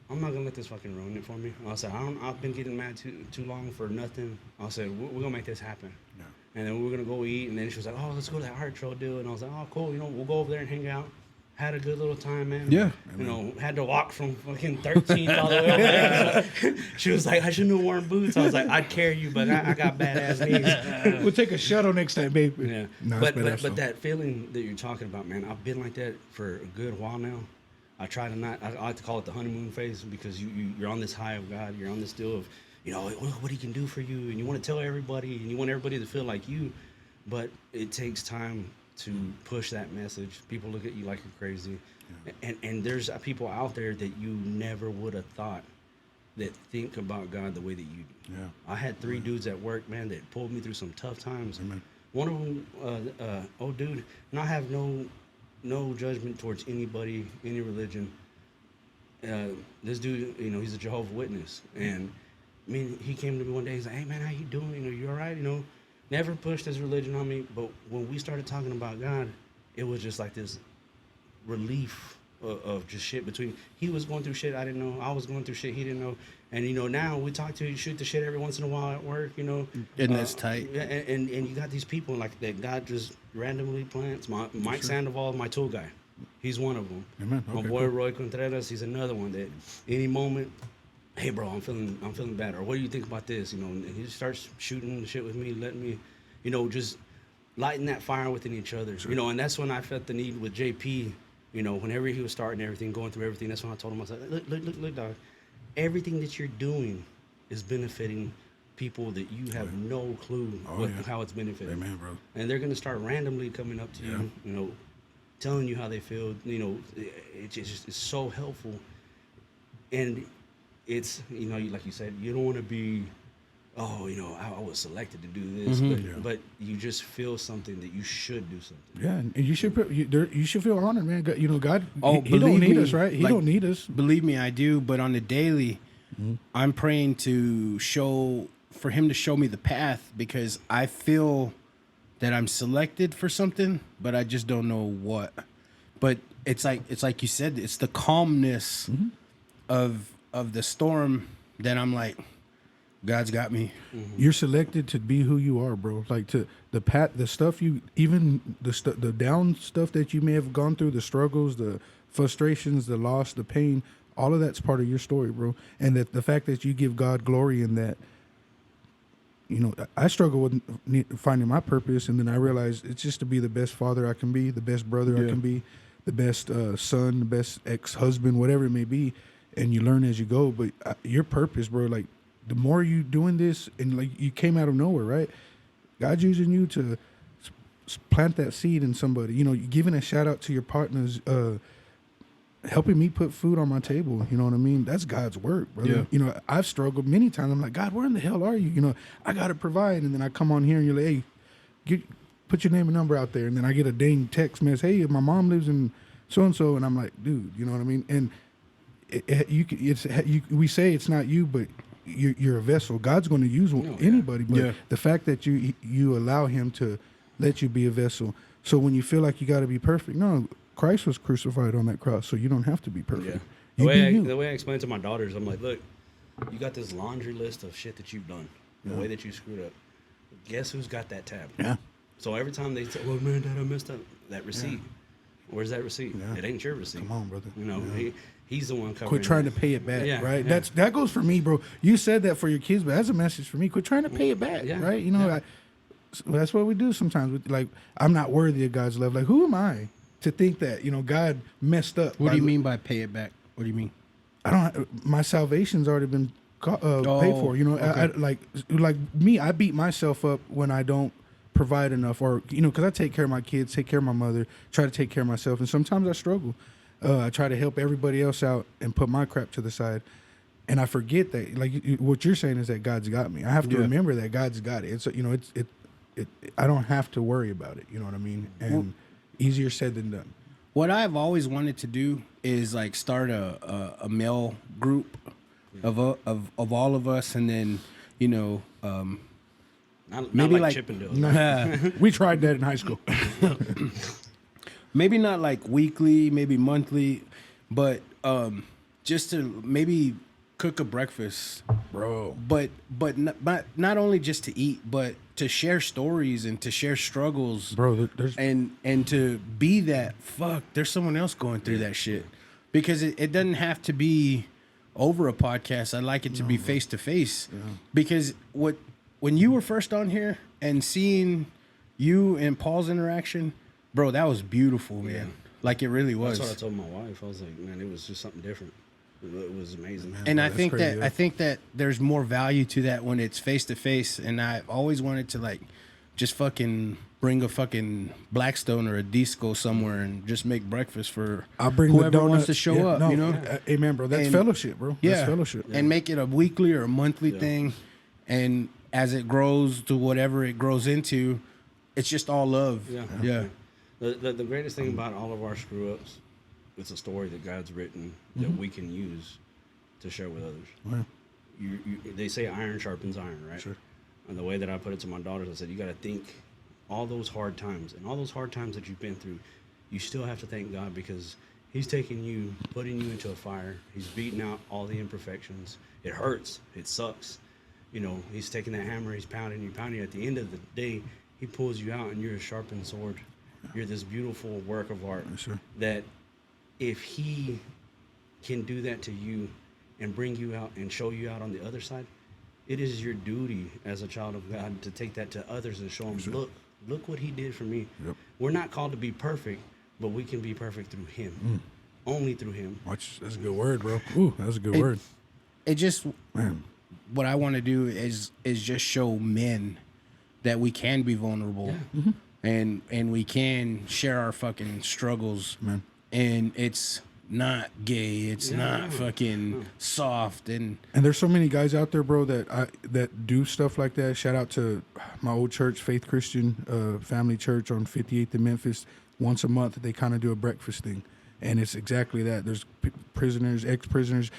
S1: I'm not gonna let this fucking ruin it for me. I said, I've been getting mad too long for nothing. I said, we're gonna make this happen.
S2: Yeah.
S1: And then we're gonna go eat. And then she was like, oh, let's go to that art show deal. And I was like, oh, cool. You know, we'll go over there and hang out. Had a good little time, man.
S3: Yeah.
S1: You know, had to walk from fucking 13th all the way over there. She was like, I shouldn't have worn boots. I was like, I'd carry you, but I got badass knees.
S2: We'll take a shuttle next time, baby.
S1: Yeah.
S2: No,
S1: but
S2: it's badass, though.
S1: that feeling that you're talking about, man, I've been like that for a good while now. I try to not. I like to call it the honeymoon phase because you're on this high of God. You're on this deal of, you know, what He can do for you, and you want to tell everybody, and you want everybody to feel like you. But it takes time to push that message. People look at you like you're crazy, and there's people out there that you never would have thought that think about God the way that you do.
S2: Yeah.
S1: I had 3 dudes at work, man, that pulled me through some tough times.
S2: Amen.
S1: One of them, old dude, and I have no judgment towards anybody, any religion. This dude, you know, he's a Jehovah's Witness, and I mean, he came to me one day. He's like, "Hey, man, how you doing? You know, you all right? You know." Never pushed his religion on me, but when we started talking about God, it was just like this relief of just shit between. He was going through shit I didn't know. I was going through shit he didn't know. And you know, now we talk to you, shoot the shit every once in a while at work. You know,
S3: And that's tight.
S1: Yeah, and you got these people like that God just randomly plants. Mike Sandoval, my tool guy, he's one of them.
S2: Amen.
S1: My
S2: Okay,
S1: boy
S2: cool.
S1: Roy Contreras, he's another one that any moment, hey bro, I'm feeling bad, or what do you think about this? You know, and he starts shooting shit with me, letting me, you know, just lighting that fire within each other. You know, and that's when I felt the need with JP. You know, whenever he was starting everything, going through everything, that's when I told him, I said, look, dog, everything that you're doing is benefiting people that you have no clue how it's benefiting.
S2: Amen, bro.
S1: And they're gonna start randomly coming up to you, you know, telling you how they feel. You know, it's so helpful. And it's, you know, like you said, you don't want to be, oh, you know, I was selected to do this, but you just feel something that you should do something.
S2: Yeah, and you should feel honored, man. God, you know, God,
S3: Oh,
S2: he don't
S3: believe
S2: need
S3: me,
S2: us, right? He
S3: like-
S2: don't need us.
S3: Believe me, I do. But on the daily, I'm praying for Him to show me the path, because I feel that I'm selected for something, but I just don't know what. But it's like you said, it's the calmness of the storm that I'm like, God's got me.
S2: You're selected to be who you are, bro. Like to the stuff you, even the down stuff that you may have gone through, the struggles, the frustrations, the loss, the pain, all of that's part of your story, bro. And that the fact that you give God glory in that. You know, I struggle with finding my purpose, and then I realized it's just to be the best father I can be, the best brother I can be, the best son, the best ex-husband, whatever it may be. And you learn as you go. But your purpose, bro, like the more you doing this, and like you came out of nowhere, right? God's using you to plant that seed in somebody. You know, giving a shout out to your partners, helping me put food on my table. You know what I mean? That's God's work, brother.
S3: Yeah.
S2: You know, I've struggled many times. I'm like, God, where in the hell are you? You know, I got to provide. And then I come on here and you're like, hey, put your name and number out there. And then I get a dang text message, hey, my mom lives in so-and-so. And I'm like, dude, you know what I mean? And we say it's not you, but you're a vessel. God's going to use anybody. But the fact that you allow him to let you be a vessel. So when you feel like you got to be perfect, no, Christ was crucified on that cross, so you don't have to be perfect.
S1: Yeah. The way I explain it to my daughters, I'm like, look, you got this laundry list of shit that you've done, the way that you screwed up. Guess who's got that tab?
S2: Yeah.
S1: So every time they say, well, man, Dad, I messed up, that receipt. Where's that receipt?
S2: Yeah.
S1: It ain't your receipt.
S2: Come on, brother.
S1: You know, he's the one covering.
S2: Quit trying to pay it back, right?
S1: Yeah.
S2: That goes for me, bro. You said that for your kids, but that's a message for me. Quit trying to pay it back, right? You know, that's what we do sometimes. Like, I'm not worthy of God's love. Like, who am I to think that, you know, God messed up?
S3: What do you mean by pay it back? What do you mean?
S2: My salvation's already been paid for. You know,
S3: okay.
S2: like me, I beat myself up when I don't provide enough, or you know, because I take care of my kids, take care of my mother, try to take care of myself, and sometimes I struggle. I try to help everybody else out and put my crap to the side, and I forget that, like, what you're saying is that God's got me. I have to remember that God's got it. It's, you know, I don't have to worry about it. You know what I mean? And easier said than done.
S3: What I've always wanted to do is like start a male group of all of us, and then, you know,
S1: Not
S3: maybe like
S1: Chippendales.
S2: We tried that in high school.
S3: maybe not like weekly, maybe monthly, but just to maybe cook a breakfast,
S2: Bro.
S3: But not only just to eat, but to share stories and to share struggles,
S2: Bro, there's
S3: and to be that, fuck, there's someone else going through that shit, because it doesn't have to be over a podcast. I like it to be face to face, because when you were first on here and seeing you and Paul's interaction, bro, that was beautiful, man. Like, it really was.
S1: That's what I told my wife. I was like, man, it was just something different. It was amazing. Man.
S3: And
S2: bro,
S3: I think
S2: crazy,
S3: I think that there's more value to that when it's face to face. And I've always wanted to, like, just fucking bring a fucking Blackstone or a disco somewhere and just make breakfast for
S2: I'll bring
S3: whoever
S2: the donuts.
S3: wants to show up. You know,
S2: amen, bro. That's
S3: And-
S2: fellowship, bro.
S3: yeah,
S2: That's fellowship.
S3: and make it a weekly or a monthly thing. And as it grows to whatever it grows into, it's just all love. Yeah.
S1: The greatest thing about all of our screw ups, it's a story that God's written that we can use to share with others.
S2: Yeah.
S1: They say iron sharpens iron, right?
S2: Sure.
S1: And the way that I put it to my daughters, I said, you got to think all those hard times and all those hard times that you've been through, you still have to thank God, because he's taking you, putting you into a fire. He's beating out all the imperfections. It hurts. It sucks. You know, he's taking that hammer, he's pounding you. At the end of the day, he pulls you out and you're a sharpened sword. You're this beautiful work of art that if he can do that to you and bring you out and show you out on the other side, it is your duty as a child of God to take that to others and show them, look what he did for me.
S2: Yep.
S1: We're not called to be perfect, but we can be perfect through him. Only through him.
S2: Watch, that's a good word, bro. Ooh, that's a good word.
S3: It just,
S2: Man.
S3: what I want to do is just show men that we can be vulnerable, and we can share our fucking struggles,
S2: Man.
S3: and it's not gay, it's not fucking soft, and
S2: there's so many guys out there, bro, that do stuff like that. Shout out to my old church, Faith Christian Family Church on 58th in Memphis. Once a month, they kind of do a breakfast thing, and it's exactly that. There's prisoners, ex-prisoners,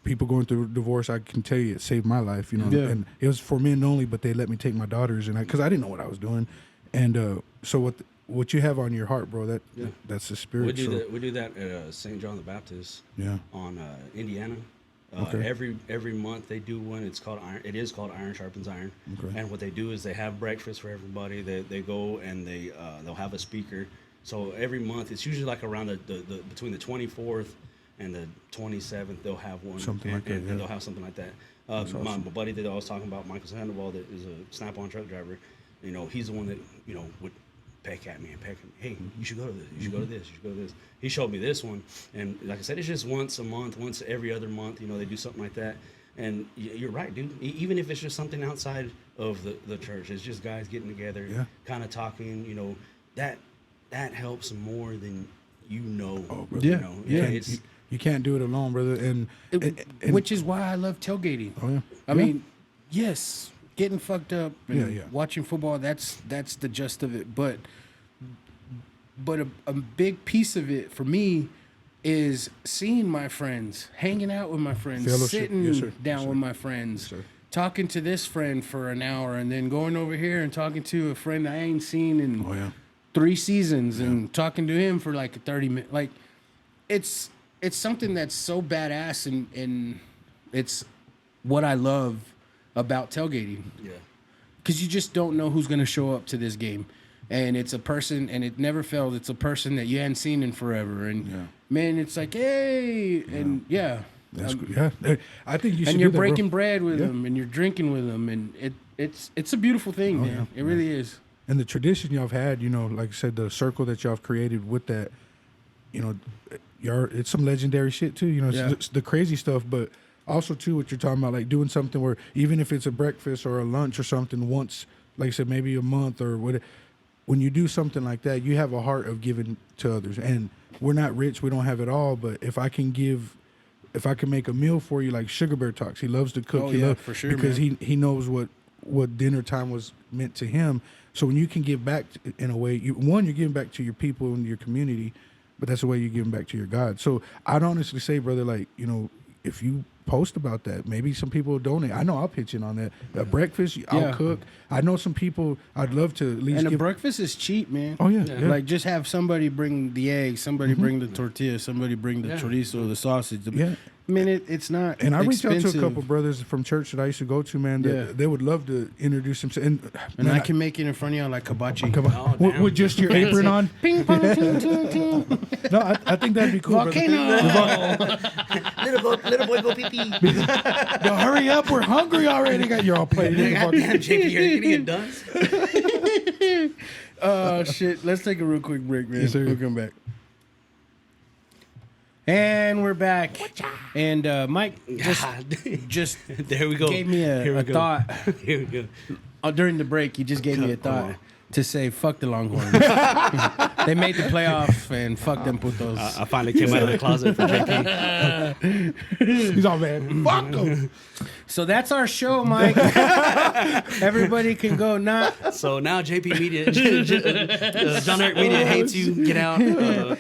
S2: people going through divorce. I can tell you, it saved my life, you know.
S3: Yeah.
S2: And it was for men only, but they let me take my daughters, and because I didn't know what I was doing, And so what you have on your heart, bro? That's the spirit.
S1: We do that at St. John the Baptist.
S2: Yeah.
S1: On Indiana.
S2: Okay.
S1: Every month they do one. It's called Iron. It is called Iron Sharpens Iron.
S2: Okay.
S1: And what they do is they have breakfast for everybody. They go and they'll have a speaker. So every month it's usually like around the between the 24th and the 27th they'll have one.
S2: Something like that.
S1: And they'll have something like that. My buddy that I was talking about, Michael Sandoval, that is a Snap-on truck driver. You know, he's the one that would peck at me. Hey, you should go to this. You should go to this. You should go to this. He showed me this one, and like I said, it's just once a month, once every other month. You know, they do something like that. And you're right, dude. Even if it's just something outside of the church, it's just guys getting together, kind of talking. You know, that helps more than you know.
S2: Oh, brother.
S3: Yeah.
S1: You know,
S3: Yeah.
S2: You can't do it alone, brother. And
S3: Which is why I love tailgating.
S2: Oh yeah.
S3: I mean, yes, getting fucked up and
S2: Yeah.
S3: watching football, that's the gist of it. But a big piece of it for me is seeing my friends, hanging out with my friends,
S2: Fellowship.
S3: sitting
S2: Yes, sir.
S3: down
S2: Yes, sir.
S3: with my friends,
S2: Yes, sir.
S3: talking to this friend for an hour, and then going over here and talking to a friend I ain't seen in
S2: Oh yeah.
S3: 3 seasons and talking to him for like a 30-minute. Like, it's something that's so badass, and it's what I love about tailgating.
S1: Yeah.
S3: Because you just don't know who's going to show up to this game. And it's a person, and it never failed. It's a person that you hadn't seen in forever. And, man, it's like, hey, and
S2: That's good. Yeah. I think you should.
S3: and you're
S2: do that,
S3: breaking
S2: bro.
S3: bread with them, and you're drinking with them, and it's a beautiful thing, man.
S2: yeah.
S3: It really is.
S2: And the tradition y'all have had, like I said, the circle that y'all have created with that, it's some legendary shit too. It's the crazy stuff, but also too what you're talking about, like doing something where even if it's a breakfast or a lunch or something once, like I said, maybe a month or whatever. When you do something like that, you have a heart of giving to others. And we're not rich, we don't have it all, but if I can make a meal for you, like Sugar Bear talks, he loves to cook.
S3: For sure,
S2: because
S3: man.
S2: he knows what dinner time was meant to him. So when you can give back in a way, you're giving back to your people and your community, but that's the way you're giving back to your God. So I'd honestly say, brother, like, if you post about that, maybe some people will donate. I know I'll pitch in on that. A breakfast, I'll cook. I know some people I'd love to at least
S3: And
S2: give.
S3: the breakfast is cheap, man.
S2: Oh, yeah.
S3: Like, just have somebody bring the eggs, somebody bring the tortilla, somebody bring the chorizo, the sausage.
S2: Yeah.
S3: I mean, it's not
S2: And I reached out
S3: expensive.
S2: to a couple brothers from church that I used to go to, man, that they would love to introduce themselves.
S3: And I can make it in front of y'all like hibachi.
S2: Come on.
S1: Oh,
S2: with,
S1: damn.
S2: with just your apron on.
S3: Ping pong, ting, ting, ting.
S2: No, I think that'd be cool,
S3: Volcano.
S1: little boy go pee pee.
S2: Yo, hurry up. We're hungry already. Got you all playing.
S1: Goddamn, JP, you're getting it done.
S3: Oh, shit. Let's take a real quick break, man.
S2: Yes, sir.
S3: We'll come back. And we're back. And Mike just
S1: There we go.
S3: gave me
S1: Here we
S3: a
S1: go.
S3: thought.
S1: Here we go.
S3: During the break, he just gave me a
S1: Come
S3: thought
S1: on.
S3: to say, fuck the Longhorns. They made the playoff, and fuck them putos.
S1: I finally came out of the closet for JP.
S2: He's all man. Fuck them.
S3: So that's our show, Mike. Everybody can go not.
S1: So now JP Media, John Eric Media hates you. Get out.
S3: Go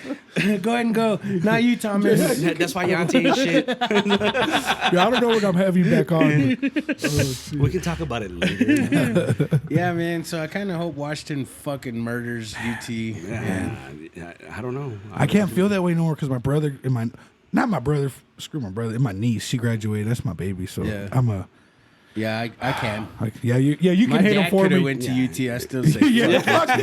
S3: ahead and go. Not you, Thomas.
S1: That's why your auntie ain't shit.
S2: Yeah, I don't know what I'm having back on.
S1: We can talk about it later.
S3: Yeah, man. So I kind of hope Washington fucking murders UT.
S1: I don't know.
S2: I can't feel that way no more because my brother and not my brother, screw my brother, and my niece, she graduated. That's my baby. So
S3: Yeah.
S2: I'm a,
S3: Yeah, I can.
S2: like, you can
S3: My
S2: hate him
S3: dad
S2: for
S3: could have
S2: me.
S3: went to UT. I still say
S2: Yeah,
S3: fuck.
S2: fuck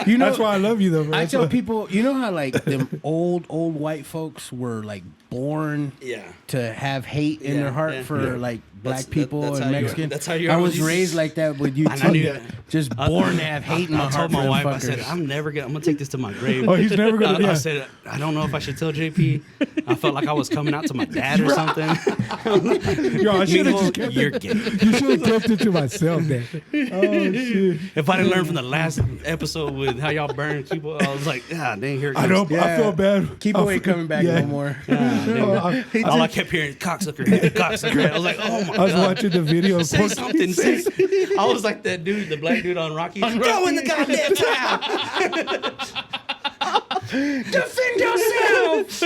S2: it. That's why I love you though, bro.
S3: I
S2: That's
S3: tell
S2: why-
S3: people, you know how like them old white folks were like born
S1: Yeah.
S3: to have hate in
S1: Yeah,
S3: their heart
S1: yeah.
S3: for
S1: Yeah.
S3: like black
S1: That's
S3: people
S1: how
S3: and
S1: you-
S3: Mexican.
S1: that's how you
S3: I
S1: are
S3: was
S1: with these-
S3: raised like that with UT.
S1: And I knew that.
S3: Just born to have hate in my
S1: I
S3: heart
S1: told my
S3: for
S1: wife,
S3: them
S1: I said,
S3: fuckers.
S1: I'm gonna take this to my grave.
S2: Oh, he's never gonna.
S1: I
S2: Yeah.
S1: said, I don't know if I should tell JP. I felt like I was coming out to my dad or something.
S2: Yo, I should have
S1: Meanwhile,
S2: just kept
S1: you're
S2: it.
S1: gay.
S2: You should have kept it to myself, then. Oh shit.
S1: If I didn't learn from the last episode with how y'all burn people, I was like, ah, dang, here it
S2: I
S1: comes.
S2: know. I feel bad.
S3: Keep
S2: I
S3: away
S2: feel-
S3: coming back
S2: yeah.
S3: no more.
S1: All I kept hearing, cocksucker, cocksucker. I was like, oh my
S2: I was
S1: god.
S2: watching the video.
S1: Say something. Say, I was like that dude, the black dude on Rocky. Go in the goddamn town.
S3: Defend yourself.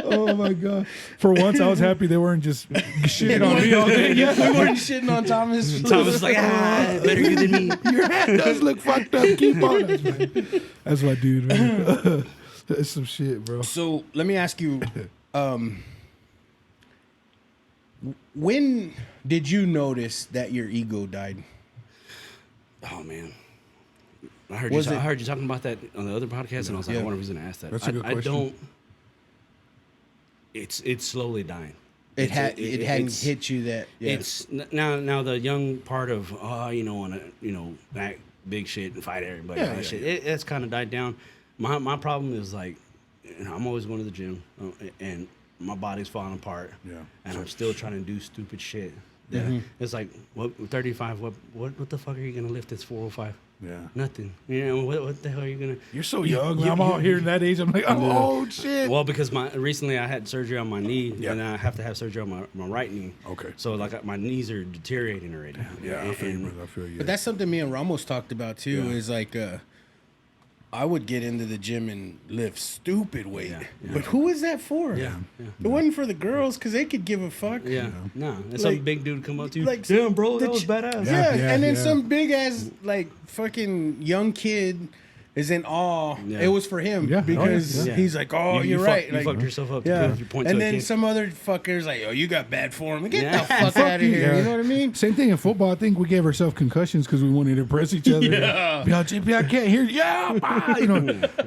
S2: Oh my god! For once, I was happy they weren't just shitting on me all day.
S3: Yeah, we weren't shitting on Thomas.
S1: Thomas was like, better you than me.
S2: Your hat does look fucked up. Keep on. That's my dude, man. That's some shit, bro.
S3: So let me ask you, when did you notice that your ego died?
S1: Oh man, I heard
S3: Was
S1: you.
S3: it-
S1: I heard you talking about that on the other podcast, and I was like,
S3: Yeah.
S1: I wonder if he's gonna ask that.
S2: That's a good
S1: I
S2: question.
S1: don't. It's slowly dying.
S3: It hadn't
S1: it's-
S3: hit you that. Yeah.
S1: It's now the young part of want to act big shit and fight everybody.
S3: Yeah,
S1: and that shit. It's kind of died down. My problem is like, I'm always going to the gym and my body's falling apart.
S2: Yeah.
S1: And I'm still trying to do stupid shit. Yeah. It's like, what 35? What the fuck are you gonna lift? This 405.
S2: Yeah.
S1: Nothing. You know what the hell are you gonna?
S2: You're so young. Man. I'm out here in that age. I'm like, oh, old shit.
S1: Well, because recently I had surgery on my knee,
S2: Yeah.
S1: and I have to have surgery on my right knee.
S2: Okay.
S1: So like my knees are deteriorating already.
S2: Yeah, I feel you,
S1: And-
S2: brother. I feel you.
S3: But that's something me and Ramos talked about too.
S2: Yeah.
S3: Is like, I would get into the gym and lift stupid weight.
S1: Yeah, yeah.
S3: But who is that for?
S1: Yeah.
S3: It wasn't for the girls because they could give a fuck.
S1: Yeah, no. And
S3: Like-
S1: some big dude come up to you,
S3: like,
S1: damn, bro,
S3: the
S1: that was
S3: ch-
S1: badass.
S3: Yeah,
S2: Yeah,
S3: and then
S2: yeah.
S3: some big ass like fucking young kid is in awe.
S1: Yeah.
S3: It was for him
S2: Yeah. Oh,
S3: because
S1: yeah.
S3: he's like, oh,
S1: You
S3: you're
S1: fuck-
S3: right.
S1: you
S3: like,
S1: fucked yourself up to
S3: Yeah.
S1: prove your point to
S3: And
S1: a
S3: then
S1: kid.
S3: some other fuckers like, oh, you got bad form. Get
S1: Yeah.
S3: the fuck
S2: Fuck
S3: out of
S2: you,
S3: here.
S2: yeah.
S3: You know what I mean?
S2: Same thing in football. I think we gave ourselves concussions because we wanted to impress each other.
S3: Yeah.
S2: Yo, JP, I can't hear you. Yeah, bah, you know.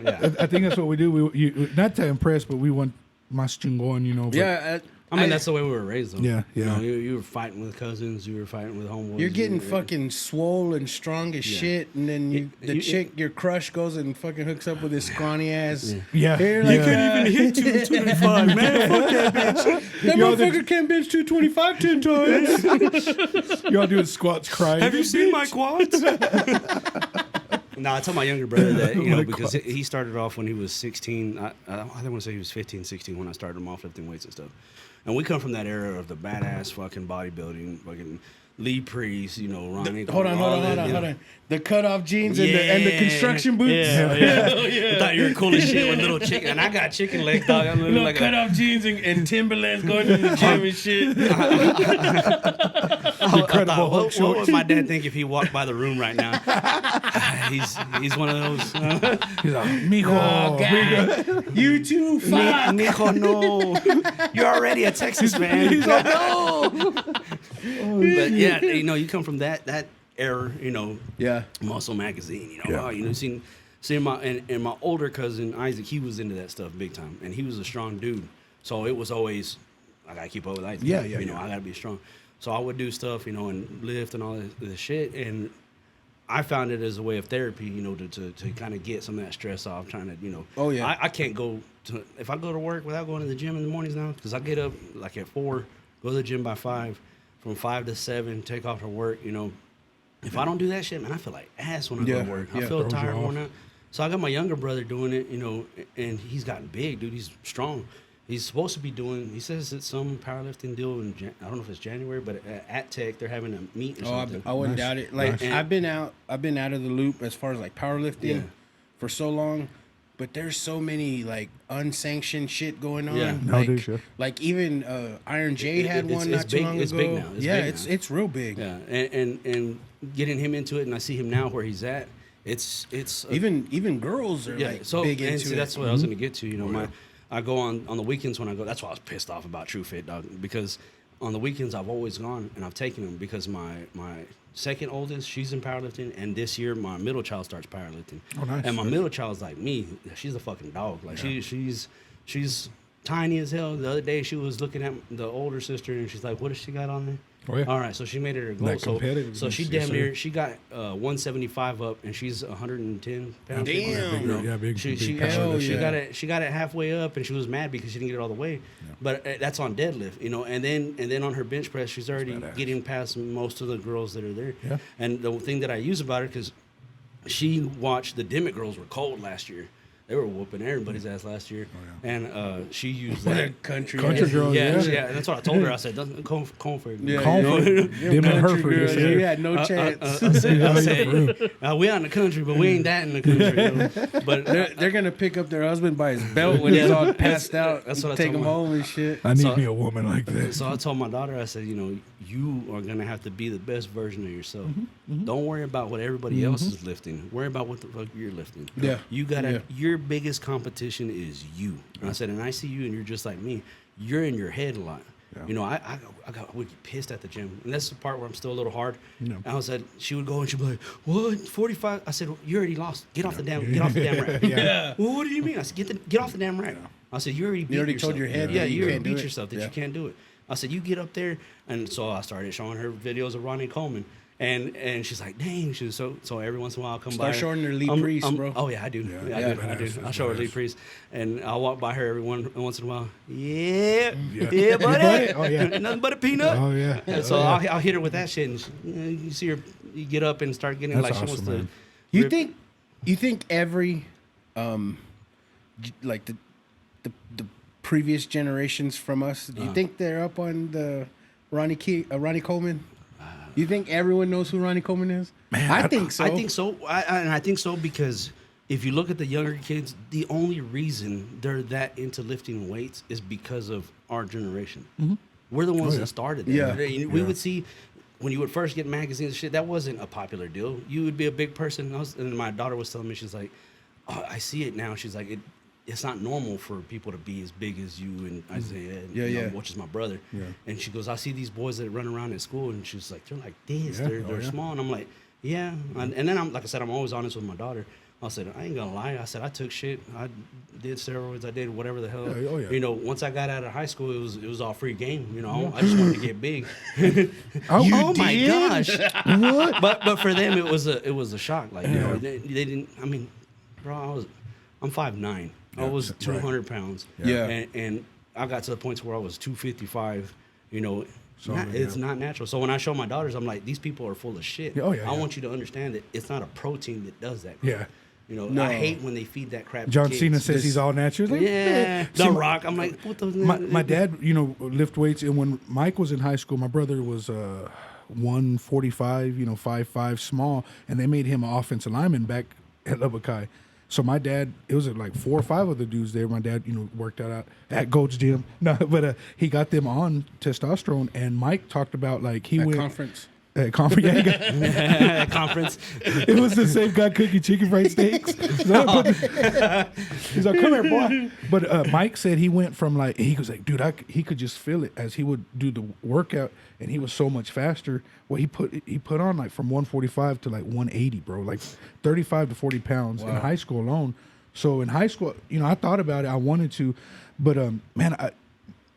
S1: Yeah.
S2: I think that's what we do. Not to impress, but we want más chingón, you know. But
S3: Yeah.
S1: I mean, that's the way we were raised, though.
S2: Yeah, yeah.
S1: You were fighting with cousins. You were fighting with homeboys.
S3: You're getting
S1: you were-
S3: fucking swole and strong as
S1: Yeah.
S3: shit, and then the
S1: You-
S3: chick, your crush, goes and fucking hooks up with this scrawny ass.
S2: Yeah.
S3: You're
S2: Yeah.
S3: like,
S2: Couldn't
S1: hit 225, man. Fuck that bitch.
S3: that
S2: Yo,
S3: motherfucker can't bench 225 10 times.
S2: Y'all doing squats crying.
S1: Have you seen my quads? No, I told my younger brother that,
S2: My
S1: because
S2: quads.
S1: he started off when he was 16. I want to say he was 15, 16 when I started him off lifting weights and stuff. And we come from that era of the badass fucking bodybuilding, fucking Lee Priest, Ronnie.
S3: Hold on. The cutoff jeans and the construction boots.
S1: Yeah. I thought you were cool as shit with little chicken. And I got chicken legs, dog. I'm looking
S3: Little
S1: like
S3: cutoff jeans and Timberlands going to the gym and shit.
S2: Incredible Hulk
S1: what
S2: shorts.
S1: would my dad think if he walked by the room right now? he's one of those.
S2: He's like, mijo.
S3: You too, fuck.
S1: Mijo, no. You're already a Texas man. But yeah, you come from that era,
S3: Yeah.
S1: Muscle Magazine,
S2: Yeah.
S1: seeing my older cousin Isaac, he was into that stuff big time, and he was a strong dude. So it was always, I gotta keep up with Isaac.
S2: Yeah,
S1: I gotta be strong. So I would do stuff, and lift and all this shit, and I found it as a way of therapy, to kind of get some of that stress off. Trying to,
S3: Oh, yeah.
S1: I can't go to, if I go to work without going to the gym in the mornings now, because I get up like at 4, go to the gym by 5, from 5 to 7, take off to work. If I don't do that shit, man, I feel like ass when I go
S3: Yeah,
S1: to work.
S3: yeah.
S1: I feel
S2: Throws you
S1: tired,
S2: off.
S1: worn out. So I got my younger brother doing it, and he's gotten big, dude. He's strong. He's supposed to be doing. He says it's some powerlifting deal in. I don't know if it's January, but at Tech they're having a meet or
S3: Oh,
S1: something.
S3: I wouldn't
S2: Nice.
S3: doubt it. Like
S1: Nice.
S3: I've been out of the loop as far as like powerlifting
S1: Yeah.
S3: for so long, but there's so many like unsanctioned shit going on.
S1: Yeah.
S3: Like,
S2: Nowadays, yeah.
S3: like even Iron J had
S1: It's-
S3: one
S1: it's
S3: not too
S1: big-
S3: long
S1: it's
S3: ago.
S1: big now. It's
S3: yeah,
S1: big now.
S3: it's real big.
S1: Yeah, and getting him into it, and I see him now where he's at. It's
S3: Even girls are like big
S1: and
S3: into
S1: see,
S3: it.
S1: that's what I was going to get to. I go on the weekends when I go. That's why I was pissed off about True Fit, dog. Because on the weekends I've always gone and I've taken them because my second oldest, she's in powerlifting, and this year my middle child starts powerlifting.
S2: Oh, nice.
S1: And my middle child's like me. She's a fucking dog. Like she's tiny as hell. The other day she was looking at the older sister and she's like, "What does she got on there?"
S2: Oh, yeah.
S1: All right, so she made it her goal.
S2: That
S1: So
S2: competitiveness,
S1: she
S2: yes,
S1: damn
S2: sir.
S1: near she got 175 up, and she's 110 pounds.
S3: Damn.
S2: Yeah, big.
S1: She
S3: Hell
S1: she
S3: yeah.
S1: got it halfway up, and she was mad because she didn't get it all the way. But that's on deadlift, and then on her bench press, she's already
S2: badass.
S1: getting past most of the girls that are there.
S2: Yeah.
S1: And the thing that I use about her, because she watched the Dimmick girls were cold last year. They were whooping everybody's ass last year, and she used that.
S3: Country
S2: girl,
S1: Yeah,
S2: yeah.
S1: and that's what I told her. I said, "Doesn't come for it."
S3: Yeah,
S2: Comfort. Them and Hereford.
S3: girls,
S2: yeah.
S3: you had no chance.
S1: I said, we out in the country, but we ain't that in the country. But
S3: They're gonna pick up their husband by his belt when he's all passed out.
S1: that's what I
S3: take
S1: told
S3: him
S1: my-
S3: home and shit.
S2: I need
S1: So-
S2: me a woman like that.
S1: So I told my daughter, I said, you are gonna have to be the best version of yourself. Don't worry about what everybody else is lifting. Worry about what the fuck you're lifting.
S3: Yeah.
S1: You gotta.
S3: Yeah.
S1: Your biggest competition is you. And I said, and I see you, and you're just like me. You're in your head a lot.
S2: Yeah.
S1: I would get pissed at the gym, and that's the part where I'm still a little hard.
S2: Yeah.
S1: And I said, she would go and she'd be like, "What? 45?" I said, well, "You already lost. Get off the damn rack."
S2: Yeah.
S1: Well, what do you mean? I said, "Get off the damn rack." I said, "You already beat
S3: already
S1: yourself.
S3: told your head
S1: Yeah,
S3: that
S1: you
S3: you
S1: already
S3: can't do
S1: beat
S3: it.
S1: yourself that
S3: Yeah.
S1: you can't do it." I said, "You get up there," and so I started showing her videos of Ronnie Coleman. And she's like, dang. She was so every once in a while I'll come by.
S3: Start showing her Lee Priest, bro.
S1: Oh yeah, I do.
S2: Yeah.
S1: Yeah,
S3: Yeah.
S1: I do.
S2: Badass.
S1: I'll show her Lee
S2: Badass.
S1: Priest, and I'll walk by her every once in a while. Yeah,
S2: Yeah.
S1: yeah, buddy.
S2: Oh, yeah.
S1: Nothing but a peanut.
S2: Oh, yeah.
S1: And so I'll hit her with that shit, and she, you see her, you get up and start getting
S2: That's
S1: like she
S2: awesome,
S1: wants
S2: man.
S1: to.
S3: You think every like the previous generations from us, do you think they're up on the Ronnie Coleman? You think everyone knows who Ronnie Coleman is?
S2: Man,
S3: I think so.
S1: I think so. I think so because if you look at the younger kids, the only reason they're that into lifting weights is because of our generation. We're the ones that started that.
S3: Yeah.
S1: We would see when you would first get magazines and shit, that wasn't a popular deal. You would be a big person. And my daughter was telling me, she's like, oh, I see it now. She's like, it's not normal for people to be as big as you and Isaiah, and,
S3: Yeah.
S1: which is my brother.
S2: Yeah.
S1: And she goes, I see these boys that run around at school, and she's like, they're like this,
S2: Yeah.
S1: they're
S2: Oh, yeah.
S1: small, and I'm like, yeah. And then I'm like I said, I'm always honest with my daughter. I said, I ain't gonna lie. I said I took shit. I did steroids. I did whatever the hell.
S2: Yeah, oh, yeah.
S1: Once I got out of high school, it was all free game. I just wanted to get big.
S2: Oh,
S1: my
S2: did?
S1: gosh!
S2: What?
S1: But for them, it was a shock. Like they didn't. I mean, bro, I'm 5'9". I was 200 pounds.
S3: Yeah.
S1: And I got to the point where I was 255.
S2: So,
S1: It's
S2: yeah.
S1: not natural. So when I show my daughters, I'm like, these people are full of shit.
S2: Yeah, oh, yeah,
S1: I
S2: yeah.
S1: want you to understand that it's not a protein that does that.
S2: Yeah.
S3: No.
S1: I hate when they feed that crap. to
S2: John
S1: kids.
S2: Cena says he's all natural. He's like,
S1: Yeah,
S2: See,
S1: The Rock. I'm like, what the?
S2: my dad, lift weights, and when Mike was in high school, my brother was 145, 5'5", small, and they made him an offensive lineman back at Lubbock High. So my dad, it was like 4 or 5 of the dudes there. My dad, worked out at Gold's Gym. No, but he got them on testosterone, and Mike talked about like he went
S3: conference.
S2: at conference. Yeah, he got,
S1: Conference.
S2: it was the same guy cooking chicken fried steaks. So he's like, "Come here, boy." But Mike said he went from like he was like, dude, he could just feel it as he would do the workout, and he was so much faster. Well, he put on like from 145 to like 180, bro, like 35 to 40 pounds in high school alone. So in high school, I thought about it, I wanted to, but man, I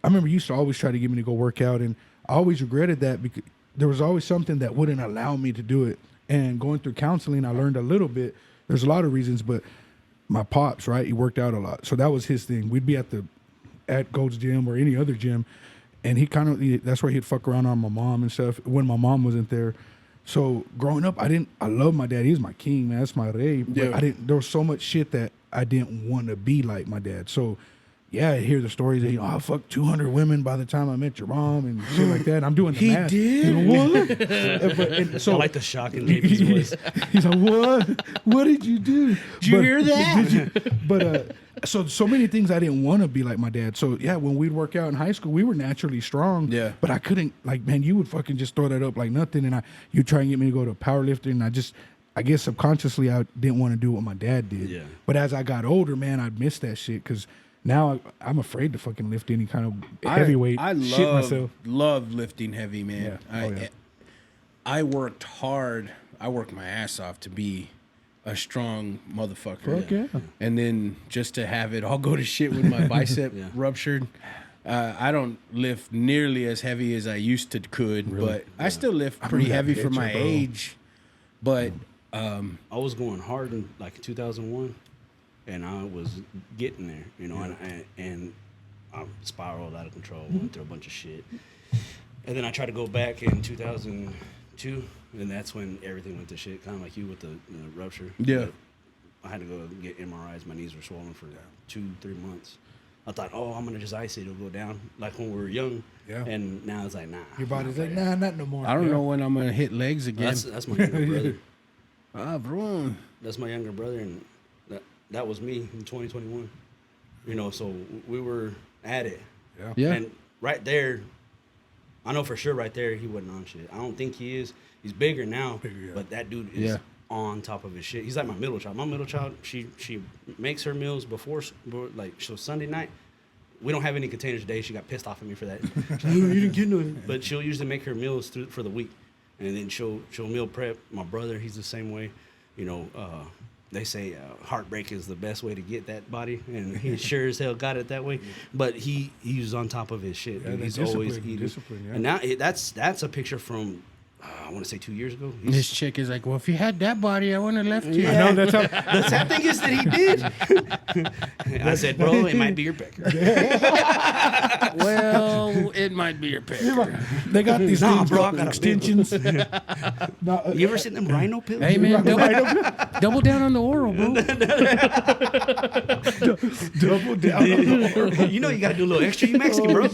S2: remember you used to always try to get me to go work out, and I always regretted that because there was always something that wouldn't allow me to do it. And going through counseling, I learned a little bit. There's a lot of reasons, but my pops, right, he worked out a lot. So that was his thing. We'd be at Gold's Gym or any other gym, and that's where he'd fuck around on my mom and stuff when my mom wasn't there. So growing up, I love my dad. He was my king, man. That's my rey. But
S3: Yeah.
S2: there was so much shit that I didn't want to be like my dad. So yeah, I hear the stories that, I fucked 200 women by the time I met your mom and shit like that. And I'm doing the math.
S3: did?
S2: What?
S1: So I like the shock in JP's voice.
S2: He's like, what? What did you do? Did
S3: you hear that?
S2: But so many things I didn't want to be like my dad. So yeah, when we'd work out in high school, we were naturally strong.
S3: Yeah.
S2: But I couldn't, like, man, you would fucking just throw that up like nothing, and you'd try and get me to go to powerlifting, and I guess subconsciously I didn't want to do what my dad did.
S1: Yeah.
S2: But as I got older, man, I'd miss that shit because now I'm afraid to fucking lift any kind of heavyweight
S3: I
S2: shit myself.
S3: love lifting heavy, man.
S2: Yeah. Oh, yeah.
S3: I worked hard. I worked my ass off to be a strong motherfucker.
S2: Fuck yeah.
S3: And then just to have it all go to shit with my bicep
S1: Yeah.
S3: ruptured. I don't lift nearly as heavy as I used to but I still lift pretty
S2: remember that
S3: heavy for my
S2: picture, bro.
S3: age. But
S1: I was going hard in like 2001, and I was getting there, and I spiraled out of control, went through a bunch of shit, and then I tried to go back in 2002, and that's when everything went to shit, kind of like you with the rupture.
S3: Yeah.
S1: But I had to go get MRIs. My knees were swollen for 2-3 months. I thought, oh, I'm gonna just ice it. It'll go down like when we were young.
S2: Yeah.
S1: And now it's like, nah.
S2: Your body's like, nah, not no more.
S3: I don't
S2: Yeah.
S3: know when I'm gonna hit legs again.
S1: That's my younger brother.
S3: Bro.
S1: That's my younger brother, and that was me in 2021. You know, so we were at it.
S2: Yeah.
S3: Yeah.
S1: And right there, I know for sure right there he wasn't on shit. I don't think he is. He's bigger now,
S2: Bigger, yeah.
S1: but that dude is
S3: Yeah.
S1: on top of his shit. He's like my middle child. My middle child, she makes her meals before, like, so Sunday night. We don't have any containers today. She got pissed off at me for that. She's like, oh, you didn't get none. But she'll usually make her meals for the week, and then she'll meal prep. My brother, he's the same way. You know, they say heartbreak is the best way to get that body, and he sure as hell got it that way. But he was on top of his shit.
S2: Yeah,
S1: And
S2: the
S1: he's always
S2: discipline,
S1: eating.
S2: yeah.
S1: And now that's a picture from I want to say 2 years ago.
S3: This chick is like, well, if you had that body, I wouldn't have left you.
S2: I know that's how.
S1: The sad thing is that he did. I said, bro, it might be your pecker.
S3: Well, it might be your pick.
S2: They got these
S1: Nah,
S2: things,
S1: bro,
S2: bro,
S1: I got a
S2: extensions.
S1: You ever seen them rhino pills?
S3: Hey, man, double down on the oral, bro.
S2: Double down.
S1: You know you got to do a little extra. You Mexican, bro.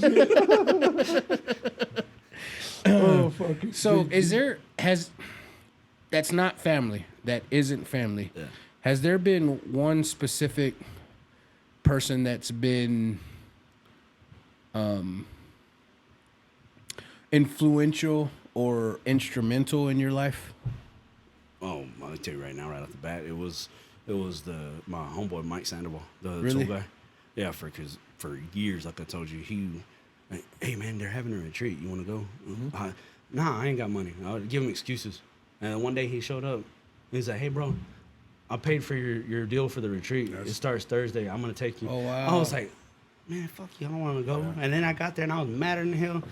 S2: Oh, fuck it.
S3: So, that's not family. That isn't family.
S1: Yeah.
S3: Has there been one specific person that's been influential or instrumental in your life?
S1: Oh, I'll tell you right now, right off the bat, it was my homeboy Mike Sandoval, the
S3: Really?
S1: tool guy. Yeah, for years, like I told you, he, like, hey man, they're having a retreat. You want to go? Nah, I ain't got money. I would give him excuses. And one day he showed up. He's like, hey bro, I paid for your deal for the retreat. It starts Thursday. I'm gonna take you.
S3: Oh, wow.
S1: I was like, man, fuck you, I don't want to go. And then I got there and I was madder than hell.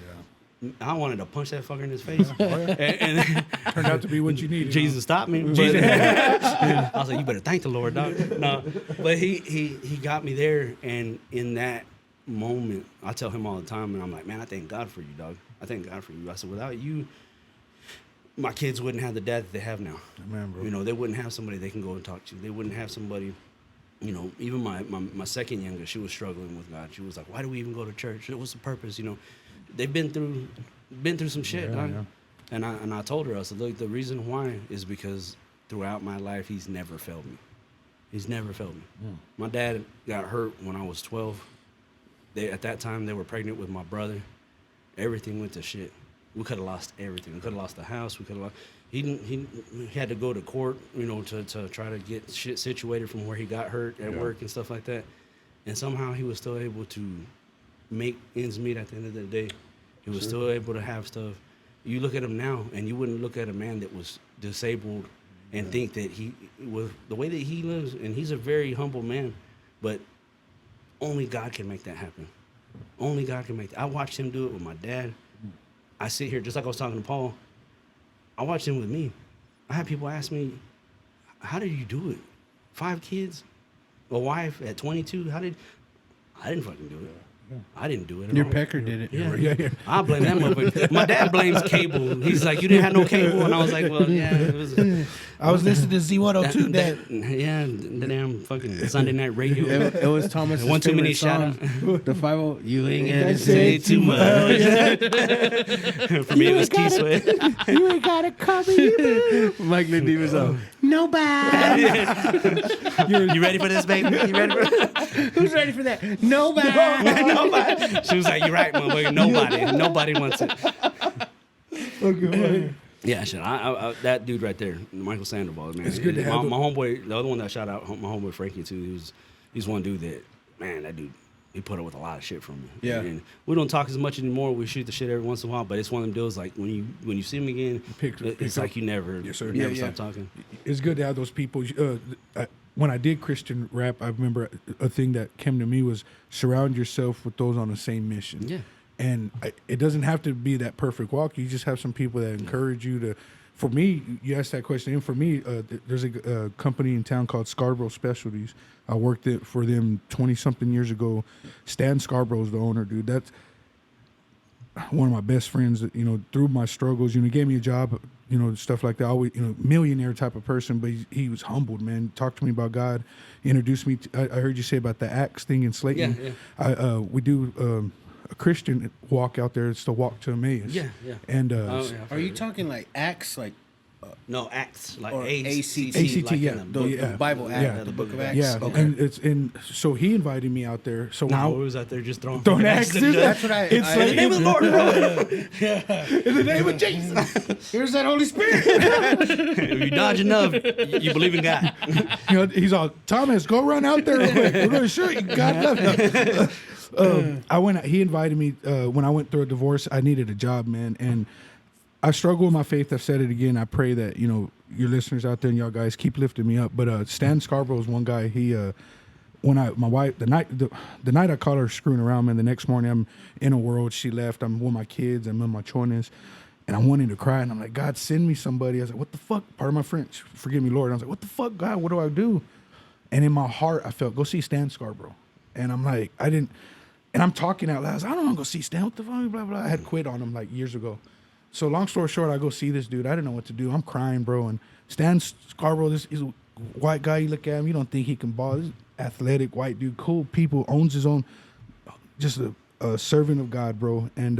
S1: I wanted to punch that fucker in his face. and
S2: Turned out to be what you needed.
S1: Jesus stopped me. But, I was like, you better thank the Lord, dog. No, but he got me there, and in that moment, I tell him all the time, and I'm like, man, I thank God for you, dog. I thank God for you. I said, without you, my kids wouldn't have the dad that they have now.
S2: Man, bro.
S1: You know, they wouldn't have somebody they can go and talk to. They wouldn't have somebody. You know, even my second youngest, she was struggling with God. She was like, why do we even go to church? What's the purpose? You know, they've been through some shit, dog.
S2: Yeah.
S1: And I told her, I said, look, the reason why is because throughout my life, he's never failed me. He's never failed me.
S2: Yeah.
S1: My dad got hurt when I was 12. At that time, they were pregnant with my brother. Everything went to shit. We could have lost everything. We could have lost the house. We could have lost. He had to go to court, you know, to try to get shit situated from where he got hurt at work and stuff like that. And somehow he was still able to make ends meet at the end of the day. He was still able to have stuff. You look at him now, and you wouldn't look at a man that was disabled and think that he, with the way that he lives, and he's a very humble man, but only God can make that happen. Only God can make that. I watched him do it with my dad. I sit here, just like I was talking to Paul, I watched him with me. I had people ask me, how did you do it? 5 kids, a wife at 22, I didn't fucking do it. I didn't do it at
S3: Your
S1: all.
S3: pecker did it.
S1: Yeah. I blame that motherfucker. My dad blames cable. He's like, you didn't have no cable? And I was like, well, yeah. It was,
S4: I was listening to Z102 that.
S1: yeah, the damn fucking Sunday night radio.
S3: It was Thomas'
S1: One too many
S3: song. The 5 you ain't gotta
S1: Say too much. For me, it was Key Sweat.
S4: You ain't gotta cover you.
S3: Mike Lindy was on. Nobody.
S1: You ready for this, baby? You ready for this?
S3: Who's ready for that? Nobody.
S1: Nobody. She was like, you're right, motherfucker. Nobody wants it.
S2: Okay.
S1: Yeah, shit. I that dude right there, Michael Sandoval, man.
S2: It's good to have
S1: my homeboy. The other one that I shout out, my homeboy Frankie too. He's one dude that, man, that dude, he put up with a lot of shit from me.
S3: Yeah.
S1: And we don't talk as much anymore. We shoot the shit every once in a while, but it's one of them deals like when you see him again, it's like you never,
S2: Yes, sir.
S1: never
S3: Yeah,
S1: stop talking.
S2: It's good to have those people. When I did Christian rap, I remember a thing that came to me was surround yourself with those on the same mission.
S1: Yeah.
S2: And it doesn't have to be that perfect walk. You just have some people that encourage you to. For me, you asked that question. And for me, there's a company in town called Scarborough Specialties. I worked for them 20-something years ago. Stan Scarborough is the owner, dude. That's one of my best friends. That, through my struggles, gave me a job stuff like that. Always, millionaire type of person, but he was humbled, man. Talked to me about God, introduced me. I heard you say about the axe thing in Slayton.
S1: Yeah.
S2: We do a Christian walk out there. It's the Walk to Emmaus.
S1: Yeah.
S2: And
S3: Are you talking like Acts, like
S1: No, Acts, like
S3: or
S1: ACT.
S2: ACT,
S1: like
S2: yeah.
S1: in the book.
S3: the Bible Act,
S2: Yeah.
S3: the Book of Acts?
S2: yeah,
S3: Okay.
S2: and so he invited me out there. So when
S1: Nah,
S2: I
S1: we was out there just throwing
S2: Throwing
S1: axes.
S2: axes?
S3: That's what
S2: It's
S3: I
S2: like-
S1: In the name of the Lord, bro.
S2: in the name of Jesus,
S3: Here's that Holy Spirit.
S1: If you dodge enough, you believe in God.
S2: he's all, Thomas, go run out there real quick. We're gonna shoot you. God love. He invited me when I went through a divorce. I needed a job, man, and I struggle with my faith. I've said it again. I pray that your listeners out there and y'all guys keep lifting me up. But Stan Scarborough is one guy. He my wife the night I caught her screwing around, man. The next morning I'm in a world. She left. I'm with my kids. I'm in my chones, and I'm wanting to cry. And I'm like, God, send me somebody. I was like, what the fuck? Pardon my French. Forgive me, Lord. I was like, what the fuck, God? What do I do? And in my heart, I felt, go see Stan Scarborough. And I'm like, and I'm talking out loud. I was like, I don't want to go see Stan. What the fuck? Blah, blah. I had quit on him like years ago. So long story short, I go see this dude. I didn't know what to do. I'm crying, bro. And Stan Scarborough, he's a white guy. You look at him, you don't think he can ball. This is athletic white dude, cool people, owns his own, just a servant of God, bro. And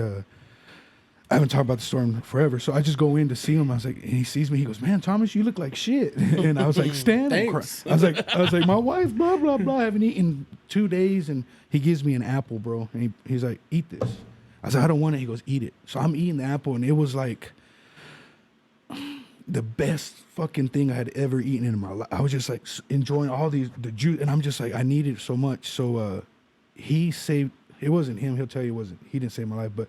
S2: I haven't talked about the story in forever. So I just go in to see him. I was like, and he sees me. He goes, man, Thomas, you look like shit. And I was like, Stan, I'm
S3: Thanks.
S2: I was like, my wife, blah, blah, blah. I haven't eaten 2 days. And he gives me an apple, bro. And he's like, eat this. I was like, I don't want it. He goes, eat it. So I'm eating the apple, and it was like the best fucking thing I had ever eaten in my life. I was just like enjoying all the juice, and I'm just like, I need it so much. So he saved. It wasn't him. He'll tell you it wasn't. He didn't save my life, but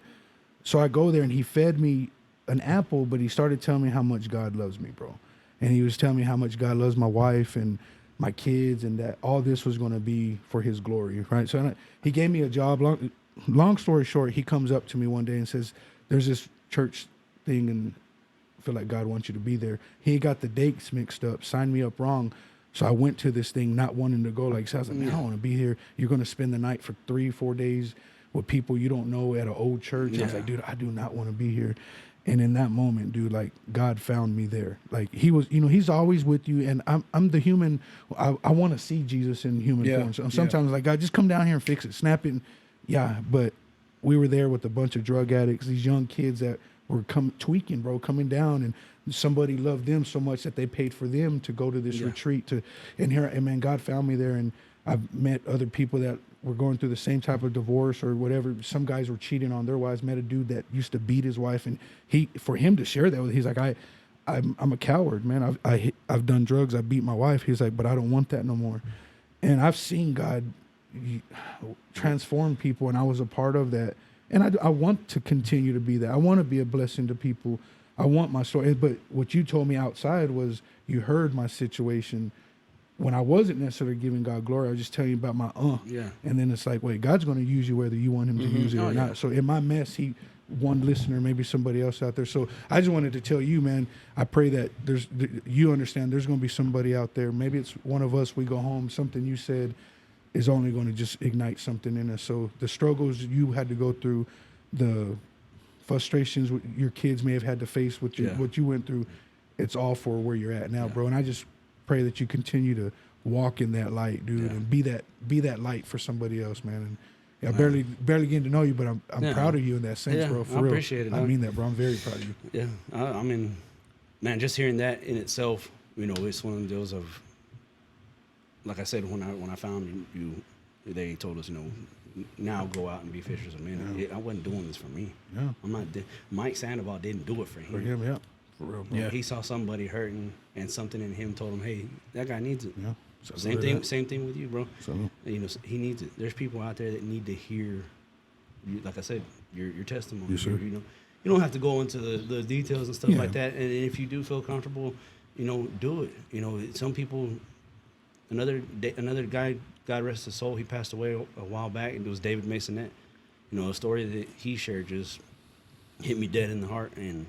S2: so I go there, and he fed me an apple, but he started telling me how much God loves me, bro. And he was telling me how much God loves my wife and my kids, and that all this was going to be for his glory, right? So he gave me a job. Long story short, he comes up to me one day and says, there's this church thing, and I feel like God wants you to be there. He got the dates mixed up, signed me up wrong. So I went to this thing not wanting to go. Like, so I was like, man, I don't want to be here. You're going to spend the night for 3-4 days with people you don't know at an old church. I was like, dude, I do not want to be here. And in that moment, dude, like, God found me there. Like, he was, he's always with you. And I'm the human. I want to see Jesus in human form. So sometimes, like, God, just come down here and fix it. Snap it. Yeah, but we were there with a bunch of drug addicts, these young kids that were tweaking, bro, coming down, and somebody loved them so much that they paid for them to go to this retreat. And man, God found me there, and I've met other people that were going through the same type of divorce or whatever. Some guys were cheating on their wives. Met a dude that used to beat his wife, and for him to share that with, he's like, I'm a coward, man. I've done drugs. I beat my wife. He's like, but I don't want that no more. And I've seen God transform people, and I was a part of that, and I want to continue to be that. I want to be a blessing to people. I want my story. But what you told me outside was you heard my situation when I wasn't necessarily giving God glory. I was just telling you about my and then it's like, wait, God's going to use you whether you want him to use it or not. So in my mess, one listener, maybe somebody else out there. So I just wanted to tell you, man, I pray that you understand there's going to be somebody out there. Maybe it's one of us, we go home, something you said is only going to just ignite something in us. So the struggles you had to go through, the frustrations your kids may have had to face with what you went through, it's all for where you're at now, bro. And I just pray that you continue to walk in that light, dude, and be that light for somebody else, man. And barely getting to know you, but I'm proud of you in that sense, bro. For
S1: I
S2: real.
S1: appreciate it.
S2: I mean that, bro. I'm very proud of you.
S1: Yeah, I mean, man, just hearing that in itself, it's one of those of, like I said, when I found you, they told us, now go out and be fishers of men. I wasn't doing this for me.
S2: Yeah.
S1: I'm not. Mike Sandoval didn't do it for him.
S2: For him, yeah. For real, bro.
S1: Yeah. He saw somebody hurting, and something in him told him, "Hey, that guy needs it."
S2: Yeah.
S1: Same thing with you, bro. He needs it. There's people out there that need to hear, like I said, your testimony.
S2: Yes, sir.
S1: You don't have to go into the details and stuff like that. And if you do feel comfortable, do it. Some people. Another guy, God rest his soul, he passed away a while back, and it was David Masonette. A story that he shared just hit me dead in the heart, and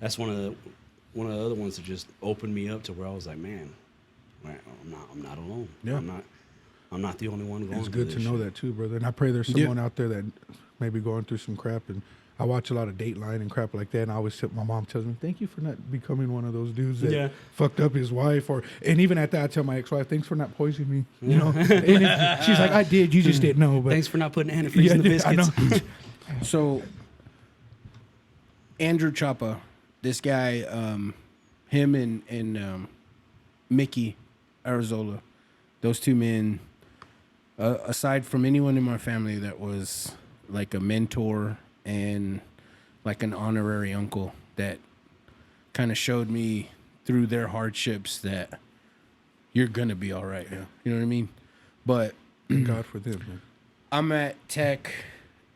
S1: that's one of the other ones that just opened me up to where I was like, man, I'm not alone.
S2: Yeah.
S1: I'm not the only one going.
S2: It's good to know that too, brother. And I pray there's someone out there that may be going through some crap, and I watch a lot of Dateline and crap like that, and I always tell my mom tells me, "Thank you for not becoming one of those dudes that fucked up his wife." And even at that, I tell my ex-wife, "Thanks for not poisoning me." You know, and she's like, "I did, you just didn't know." But
S1: Thanks for not putting antifreeze in the biscuits.
S2: I know.
S3: So, Andrew Chapa, this guy, him and Mickey Arizola, those two men, aside from anyone in my family that was like a mentor and like an honorary uncle that kind of showed me through their hardships that you're gonna be all right. Yeah. You know what I mean? But
S2: Thank God for them. Man.
S3: I'm at Tech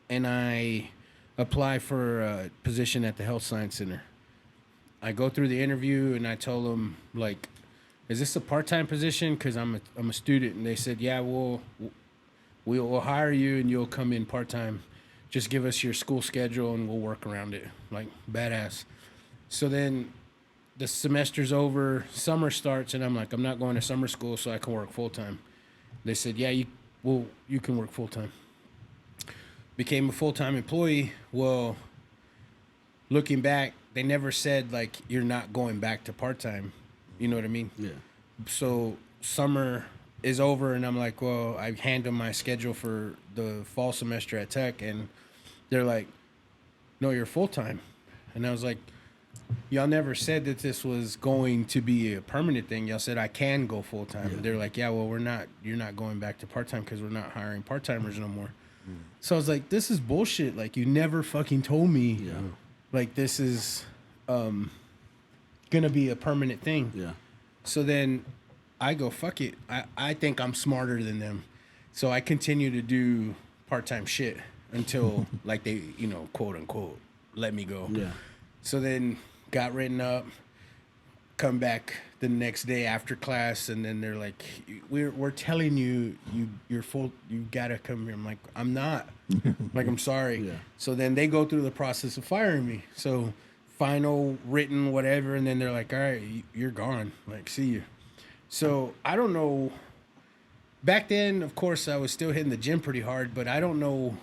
S3: and I apply for a position at the Health Science Center. I go through the interview and I told them, like, is this a part-time position? Because I'm a student. And they said, yeah, we'll hire you and you'll come in part-time. Just give us your school schedule and we'll work around it. Like, badass. So then the semester's over, summer starts, and I'm like, I'm not going to summer school so I can work full-time. They said, yeah, you can work full-time. Became a full-time employee. Well, looking back, they never said, like, you're not going back to part-time. You know what I mean?
S1: Yeah.
S3: So summer is over, and I'm like, well, I hand them my schedule for the fall semester at Tech, and they're like, no, you're full-time. And I was like, y'all never said that this was going to be a permanent thing. Y'all said I can go full-time. Yeah. They're like, yeah, well, you're not going back to part-time because we're not hiring part-timers no more. So I was like, this is bullshit. Like, you never fucking told me, like, this is gonna be a permanent thing.
S1: Yeah.
S3: So then I go, fuck it. I think I'm smarter than them. So I continue to do part-time shit until, like, they, you know, quote unquote, let me go.
S1: Yeah.
S3: So then got written up, come back the next day after class, and then they're like, we're telling you're full, you gotta come here. I'm like, I'm not. Like, I'm sorry. Yeah. So then they go through the process of firing me. So final written whatever, and then they're like, all right, you're gone. Like, see you. So I don't know. Back then, of course, I was still hitting the gym pretty hard, but I don't know,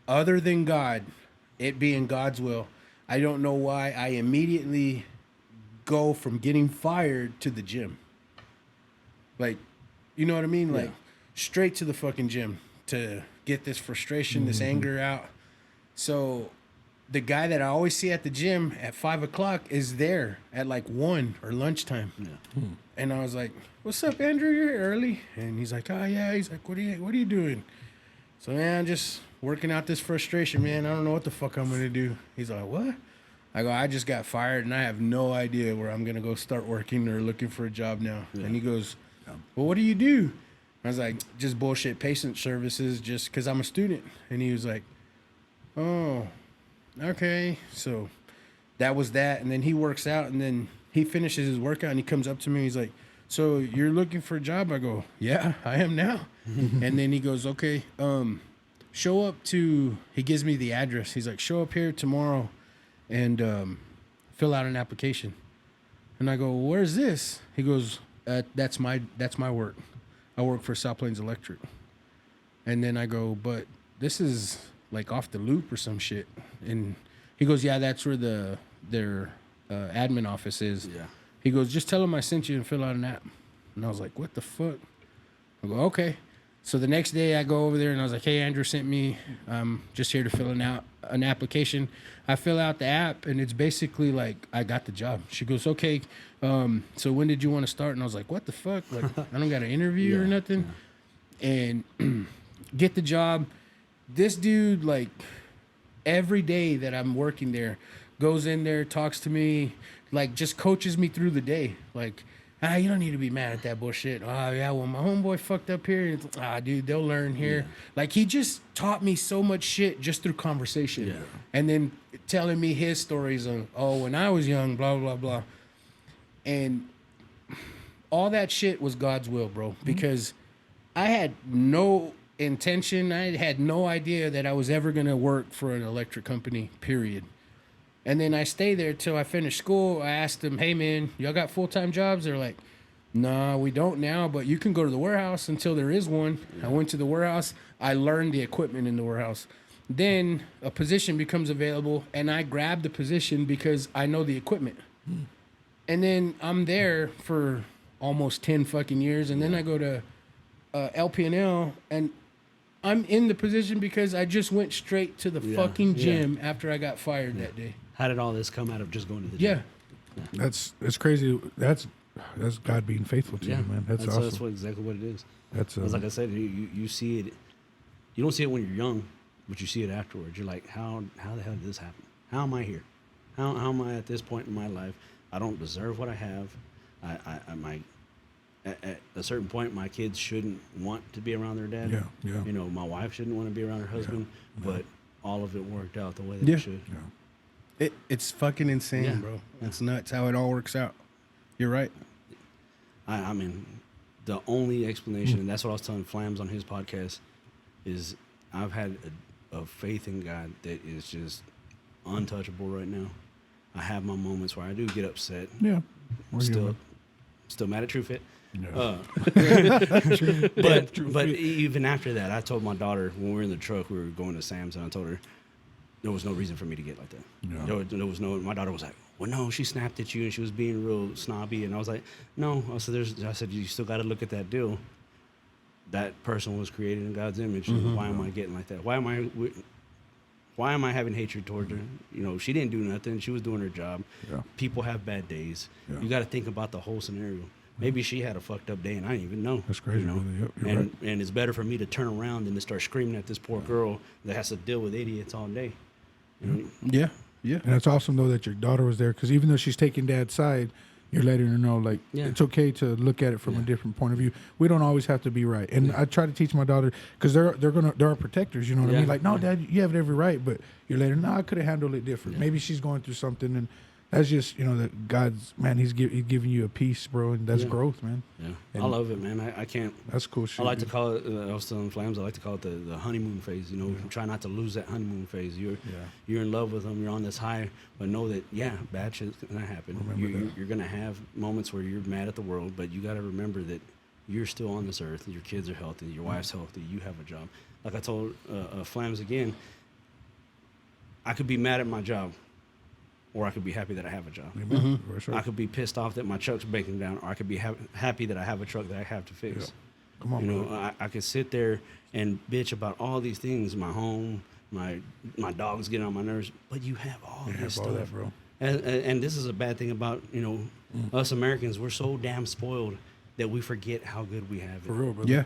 S3: other than God, it being God's will, I don't know why I immediately go from getting fired to the gym. Like, you know what I mean? Like, straight to the fucking gym to get this frustration, this anger out. So the guy that I always see at the gym at 5 o'clock is there at like 1 or lunchtime. Yeah. And I was like, what's up, Andrew? You're here early. And he's like, oh yeah. He's like, what are you doing? So, man, I'm just working out this frustration, man. I don't know what the fuck I'm going to do. He's like, what? I go, I just got fired and I have no idea where I'm going to go start working or looking for a job now. Yeah. And he goes, well, what do you do? I was like, just bullshit patient services just because I'm a student. And he was like, oh, okay. So that was that. And then he works out and then he finishes his workout and he comes up to me. He's like, so you're looking for a job? I go, yeah, I am now. And then he goes, okay, show up to, he gives me the address. He's like, show up here tomorrow and fill out an application. And I go, well, where's this? He goes, that's my work. I work for South Plains Electric. And then I go, but this is like off the loop or some shit. And he goes, yeah, that's where their admin office is. Yeah. He goes, just tell them I sent you and fill out an app. And I was like, what the fuck? I go, okay. So the next day I go over there and I was like, hey, Andrew sent me. I'm just here to fill out an application. I fill out the app and it's basically like I got the job. She goes, okay, so when did you want to start? And I was like, what the fuck? Like, I don't got an interview or nothing. Yeah. And get the job. This dude, like, every day that I'm working there, goes in there, talks to me, like, just coaches me through the day. Like, you don't need to be mad at that bullshit. Oh, yeah, well, my homeboy fucked up here. Dude, they'll learn here. Yeah. Like, he just taught me so much shit just through conversation. Yeah. And then telling me his stories of, when I was young, blah, blah, blah. And all that shit was God's will, bro. Because I had no intention. I had no idea that I was ever going to work for an electric company, period. And then I stay there till I finish school. I asked them, hey, man, y'all got full-time jobs? They're like, nah, we don't now, but you can go to the warehouse until there is one. Yeah. I went to the warehouse. I learned the equipment in the warehouse. Then a position becomes available, and I grab the position because I know the equipment. And then I'm there for almost 10 fucking years, and then I go to LPNL, and I'm in the position because I just went straight to the fucking gym after I got fired that day.
S1: How did all this come out of just going to the
S3: Yeah.
S1: gym?
S2: That's crazy. That's God being faithful to you, man. That's awesome.
S1: That's exactly what it is.
S2: That's
S1: Because like I said, you see it. You don't see it when you're young, but you see it afterwards. You're like, how the hell did this happen? How am I here? How am I at this point in my life? I don't deserve what I have. At a certain point, my kids shouldn't want to be around their dad.
S2: Yeah.
S1: You know, my wife shouldn't want to be around her husband, but all of it worked out the way that
S3: Yeah.
S1: it should.
S3: It's fucking insane,
S1: Yeah.
S3: bro. It's nuts how it all works out. You're right.
S1: I mean, the only explanation, and that's what I was telling Flams on his podcast, is I've had a faith in God that is just untouchable right now. I have my moments where I do get upset.
S2: Yeah. We're
S1: Still
S2: human.
S1: mad at TrueFit.
S2: No.
S1: But even after that, I told my daughter when we were in the truck, we were going to Sam's, and I told her there was no reason for me to get like that.
S2: No.
S1: There was no. My daughter was like, "Well, no, she snapped at you and she was being real snobby," and I was like, "No." I said, you still got to look at that deal. That person was created in God's image. Why am I getting like that? Why am I having hatred towards her? You know, she didn't do nothing. She was doing her job.
S2: Yeah.
S1: People have bad days.
S2: Yeah.
S1: You got to think about the whole scenario. Maybe she had a fucked up day and I didn't even know.
S2: That's crazy,
S1: You know?
S2: brother. Yep, you're
S1: and
S2: right.
S1: and it's better for me to turn around than to start screaming at this poor girl that has to deal with idiots all day. You know?
S3: Yeah. Yeah.
S2: And it's awesome though that your daughter was there, because even though she's taking Dad's side, you're letting her know like
S1: Yeah.
S2: it's okay to look at it from a different point of view. We don't always have to be right. And I try to teach my daughter, because they're our protectors. You know what I mean?
S1: Yeah.
S2: Like, no, Dad, you have every right, but you're letting her know I could have handled it different. Maybe she's going through something, and that's just that God's man. He's giving you a peace, bro, and that's growth, man.
S1: Yeah,
S2: And
S1: I love it, man. I can't.
S2: That's cool shit.
S1: I like to
S2: dude.
S1: call it. I was telling Flams, I like to call it the honeymoon phase. You know, try not to lose that honeymoon phase. You're in love with them. You're on this high, but know that bad shit's gonna happen. You're gonna have moments where you're mad at the world, but you got to remember that you're still on this earth. Your kids are healthy. Your wife's healthy. You have a job. Like I told Flams again, I could be mad at my job, or I could be happy that I have a job.
S2: Amen. For sure.
S1: I could be pissed off that my truck's breaking down, or I could be happy that I have a truck that I have to fix.
S2: Yeah. Come on,
S1: You know,
S2: bro.
S1: I could sit there and bitch about all these things, my home, my dogs getting on my nerves, but you have all
S2: You
S1: this
S2: have
S1: stuff.
S2: all that, bro.
S1: And this is a bad thing about, us Americans. We're so damn spoiled that we forget how good we have it.
S2: For real, brother.
S3: Yeah.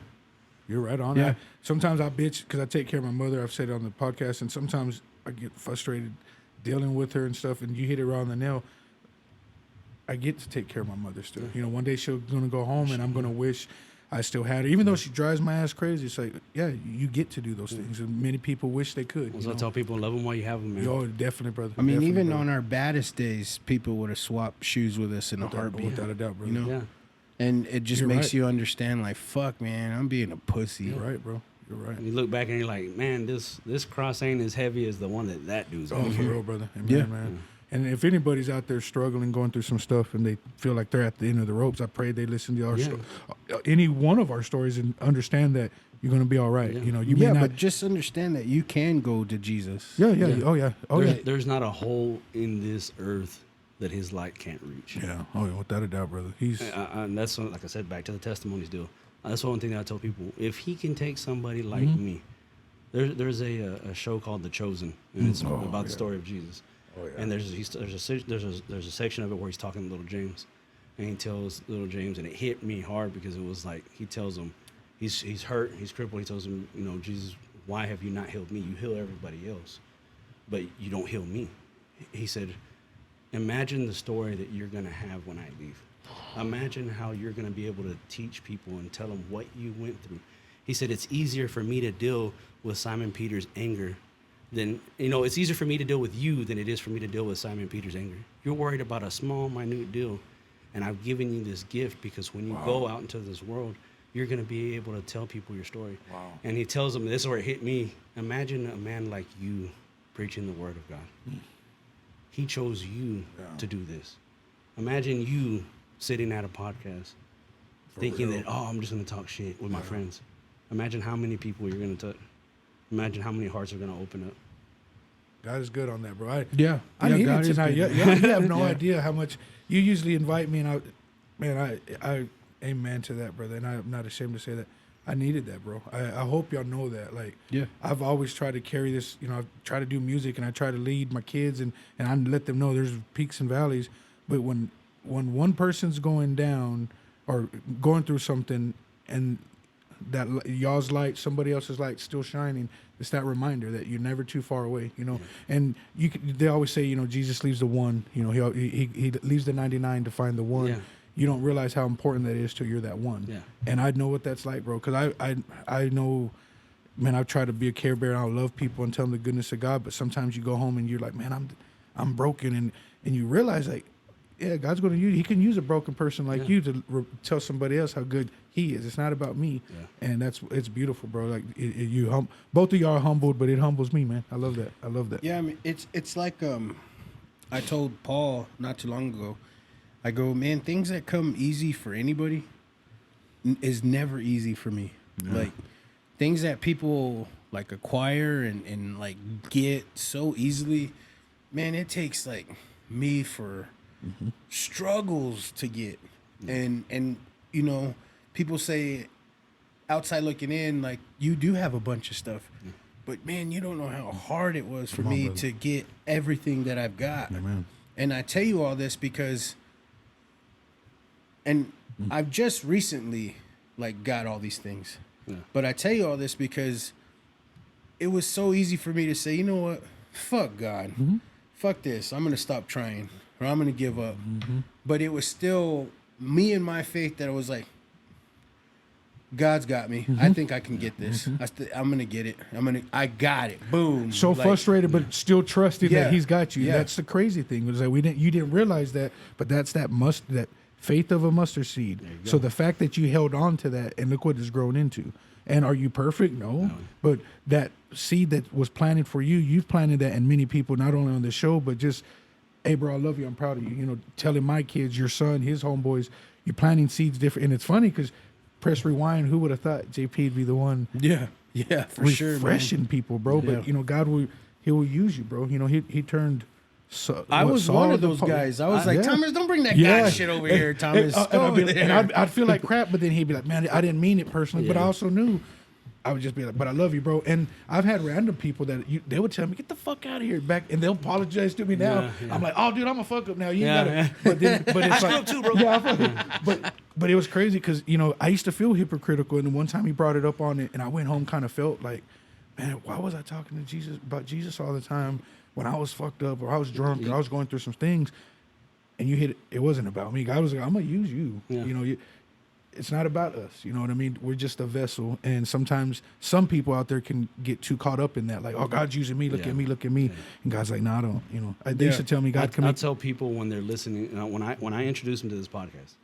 S2: You're right on.
S3: Yeah.
S2: Sometimes I bitch because I take care of my mother. I've said it on the podcast, and sometimes I get frustrated dealing with her and stuff. And you hit it right on the nail. I get to take care of my mother still. One day she's gonna go home, and I'm gonna wish I still had her, even though she drives my ass crazy. It's like, you get to do those things, and many people wish they could.
S1: So I tell people, love them while you have them, man.
S2: Yo, definitely, brother.
S3: I mean,
S2: Definitely,
S3: even
S2: brother.
S3: on our baddest days, people would have swapped shoes with us in a heartbeat.
S2: without a doubt, brother.
S3: You know?
S1: Yeah.
S3: And it just
S2: You're
S3: makes
S2: right.
S3: you understand, like, fuck, man, I'm being a pussy.
S2: You're right, bro. You're right.
S1: You look back and you're like, man, this cross ain't as heavy as the one that dude's
S2: Oh,
S1: on.
S2: for real, brother. Amen,
S3: Yeah.
S2: man. And if anybody's out there struggling, going through some stuff, and they feel like they're at the end of the ropes, I pray they listen to our any one of our stories and understand that you're going to be all right.
S1: Yeah.
S2: You may not.
S3: but just understand that you can go to Jesus.
S2: Yeah. Oh yeah. Oh yeah.
S1: There's not a hole in this earth that his light can't reach.
S2: Yeah. Oh yeah. Without a doubt, brother. He's
S1: And that's like I said, back to the testimonies deal. That's the one thing that I tell people. If he can take somebody like me, there's a show called The Chosen, and it's about the story of Jesus.
S2: Oh, yeah.
S1: And there's a section of it where he's talking to little James, and he tells little James, and it hit me hard because it was like he tells him, he's hurt, he's crippled. He tells him, Jesus, why have you not healed me? You heal everybody else, but you don't heal me. He said, imagine the story that you're gonna have when I leave. Imagine how you're gonna be able to teach people and tell them what you went through. He said, it's easier for me to deal with Simon Peter's anger than, it's easier for me to deal with you than it is for me to deal with Simon Peter's anger. You're worried about a small, minute deal, and I've given you this gift because when you go out into this world, you're going to be able to tell people your story. Wow. And he tells them, this is where it hit me, imagine a man like you preaching the word of God. He chose you to do this. Imagine you sitting at a podcast thinking that, I'm just going to talk shit with my friends. Imagine how many people you're going to touch. imagine how many hearts are going to open up.
S2: God is good on that, bro. I
S3: Yeah.
S2: need
S3: God
S2: it
S3: is
S2: tonight.
S3: good.
S2: You have no idea how much you usually invite me, and I amen to that, brother. And I'm not ashamed to say that. I needed that, bro. I hope y'all know that. Like,
S3: Yeah.
S2: I've always tried to carry this. You know, I try to do music, and I try to lead my kids, and I let them know there's peaks and valleys. But when one person's going down or going through something, and that y'all's light, somebody else's light still shining, it's that reminder that you're never too far away, you know. And they always say, you know, Jesus leaves the one, you know, he leaves the 99 to find the one.
S1: Yeah.
S2: You don't realize how important that is till you're that one.
S1: Yeah.
S2: And I know what that's like, bro, because I know, man, I try to be a care bearer. I love people and tell them the goodness of God, but sometimes you go home and you're like, man, I'm broken, and you realize, like, yeah, God's going to use. He can use a broken person like you to tell somebody else how good He is. It's not about me, and it's beautiful, bro. Like both of y'all are humbled, but it humbles me, man. I love that. I love that.
S3: Yeah, I mean, it's like I told Paul not too long ago. I go, man, things that come easy for anybody is never easy for me. Like things that people like acquire and like get so easily, man, it takes like me for struggles to get. And you know, people say outside looking in, like, you do have a bunch of stuff. But man, you don't know how hard it was for me to get everything that I've got.
S2: Amen.
S3: And I tell you all this because, and I've just recently like got all these things. But I tell you all this because it was so easy for me to say, you know what? Fuck God. Fuck this. I'm going to stop trying, or I'm going to give up. But it was still me and my faith that I was like, God's got me. I think I can get this. I'm going to get it. I got it. Boom.
S2: So
S3: Like,
S2: frustrated, but still trusting
S3: Yeah.
S2: that He's got you.
S3: Yeah.
S2: That's the crazy thing. Was that you didn't realize that, but that's that faith of a mustard seed. So the fact that you held on to that, and look what it's grown into. And are you perfect? No. But that seed that was planted for you, you've planted that in many people, not only on the show, but just, hey, bro, I love you. I'm proud of you. You know, telling my kids, your son, his homeboys, you're planting seeds different. And it's funny because press rewind, who would have thought JP'd be the one
S3: Yeah, for sure, man.
S2: refreshing people, bro?
S3: Yeah.
S2: But, you know, God he will use you, bro. You know, he turned...
S3: I was
S2: Saul
S3: one of
S2: the
S3: those
S2: po-
S3: guys. I was like,
S2: Yeah.
S3: Thomas, don't bring that
S2: Yeah.
S3: God shit over here, Thomas.
S2: And,
S3: Go over there.
S2: and I'd feel like crap, but then he'd be like, man, I didn't mean it personally, but I also knew. I would just be like, but I love you, bro. And I've had random people that they would tell me, get the fuck out of here, back, and they'll apologize to me now. I'm like, oh, dude, I'm a fuck up now. You ain't gotta. But it's
S1: I
S2: like,
S1: screw up too, bro.
S2: Yeah, I fuck up. But it was crazy because, you know, I used to feel hypocritical, and one time he brought it up on it, and I went home kind of felt like, man, why was I talking to Jesus about Jesus all the time when I was fucked up or I was drunk or I was going through some things? And you hit it wasn't about me. God was like, I'm gonna use you.
S1: Yeah.
S2: You know, it's not about us. You know what I mean? We're just a vessel. And sometimes some people out there can get too caught up in that, like, oh, God's using me. Look at me. Look at me. And God's like, no, I don't. You know, they used to tell me, God,
S1: I tell people when they're listening, when I introduce them to this podcast,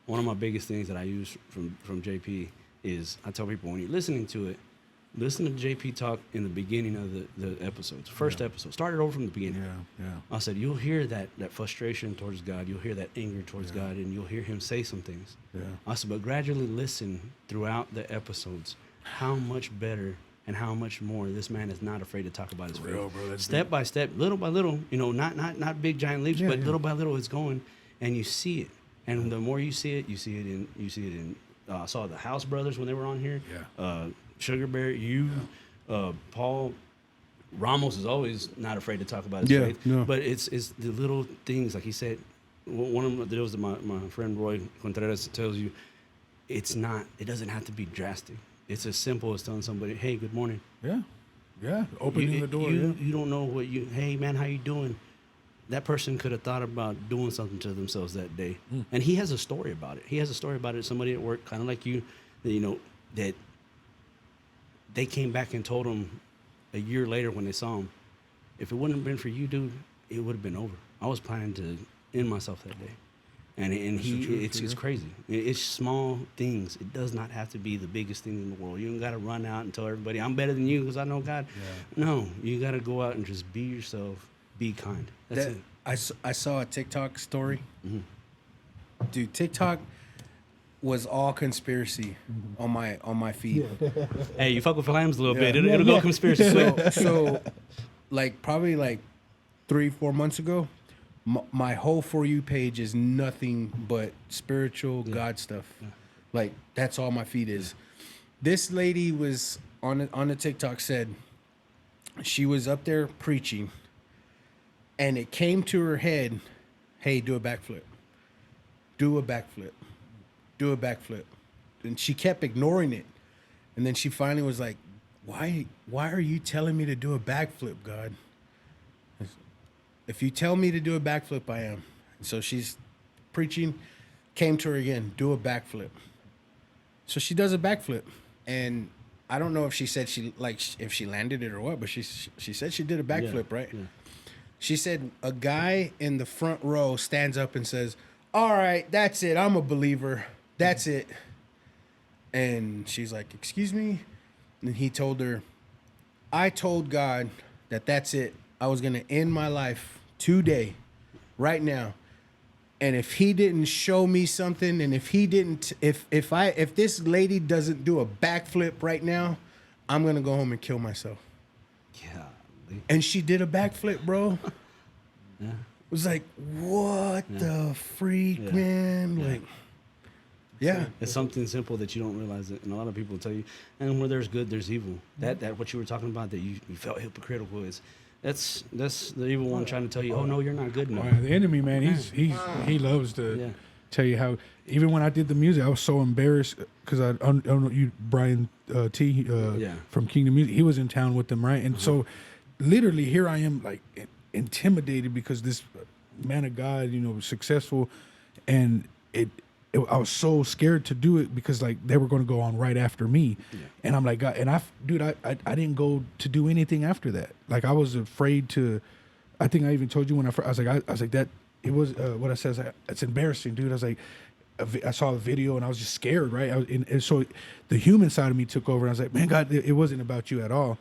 S1: one of my biggest things that I use from JP is I tell people when you're listening to it, listen to JP talk in the beginning of the episodes. First episode. Start it over from the beginning.
S2: Yeah.
S1: I said, you'll hear that frustration towards God. You'll hear that anger towards God, and you'll hear him say some things.
S2: Yeah.
S1: I said, but gradually listen throughout the episodes how much better and how much more this man is not afraid to talk about his faith.
S2: real, bro. That's
S1: Step by step, little by little, you know, not big giant leaps, but little by little it's going, and you see it. And the more you see it in I saw the House Brothers when they were on here.
S2: Yeah.
S1: Sugar Bear, Paul, Ramos is always not afraid to talk about his
S3: Yeah,
S1: faith.
S3: no.
S1: But it's the little things, like he said. One of the deals that my friend Roy Contreras tells you, it doesn't have to be drastic. It's as simple as telling somebody, hey, good morning.
S2: Yeah. Opening the door.
S1: You don't know hey man, how you doing? That person could have thought about doing something to themselves that day. And he has a story about it. Somebody at work, kind of like you, that they came back and told him a year later when they saw him, if it wouldn't have been for you, dude, it would have been over. I was planning to end myself that day. And it's crazy. It's small things. It does not have to be the biggest thing in the world. You don't got to run out and tell everybody, I'm better than you because I know God. Yeah. No, you got to go out and just be yourself. Be kind. That's it.
S3: I saw a TikTok story. Dude, TikTok, was all conspiracy on my feed.
S1: Hey, you fuck with Flames a little bit.
S3: Yeah.
S1: It'll go conspiracy.
S3: So like probably like 3-4 months ago, my whole For You page is nothing but spiritual God stuff. Like that's all my feed is. This lady was on the TikTok said she was up there preaching, and it came to her head, hey, do a backflip. Do a backflip. Do a backflip. And she kept ignoring it. And then she finally was like, why are you telling me to do a backflip, God? If you tell me to do a backflip, I am. So she's preaching, came to her again, do a backflip. So she does a backflip. And I don't know if she said if she landed it or what, but she said she did a backflip, right? Yeah. She said a guy in the front row stands up and says, all right, that's it. I'm a believer. That's it. And she's like, excuse me? And he told her, I told God that that's it. I was going to end my life today, right now. And if he didn't show me something, and if this lady doesn't do a backflip right now, I'm going to go home and kill myself.
S1: Golly.
S3: And she did a backflip, bro. Yeah. It was like, what the freak, man? Like, yeah.
S1: It's something simple that you don't realize it, and a lot of people tell you, and where there's good, there's evil. That what you were talking about, that you felt hypocritical is, that's the evil one trying to tell you, oh no, you're not good enough.
S2: The enemy, man, he loves to tell you how. Even when I did the music, I was so embarrassed because I don't know you, Brian T. From Kingdom Music. He was in town with them, right? And so, literally, here I am, like intimidated because this man of God, successful, and I was so scared to do it because like they were going to go on right after me, and I'm like, God, and I didn't go to do anything after that. Like I was afraid to. I think I even told you when I was like that. It was what I said. It's embarrassing, dude. I was like, I saw the video and I was just scared, right? And so the human side of me took over. And I was like, man, God, it wasn't about you at all.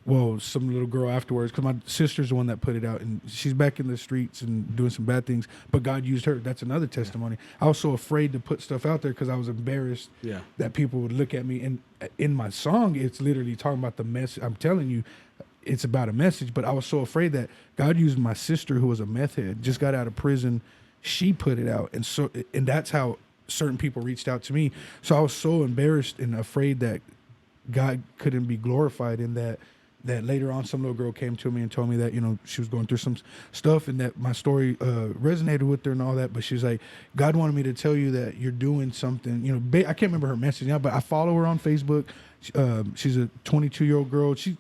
S2: Well, some little girl afterwards, because my sister's the one that put it out, and she's back in the streets and doing some bad things, but God used her. That's another testimony. I was so afraid to put stuff out there because I was embarrassed that people would look at me. And in my song, it's literally talking about the message. I'm telling you, it's about a message, but I was so afraid that God used my sister, who was a meth head, just got out of prison. She put it out, and that's how certain people reached out to me. So I was so embarrassed and afraid that God couldn't be glorified in that. That later on, some little girl came to me and told me that, she was going through some stuff and that my story resonated with her and all that. But she's like, God wanted me to tell you that you're doing something. I can't remember her message now, but I follow her on Facebook. She's a 22-year-old girl. She's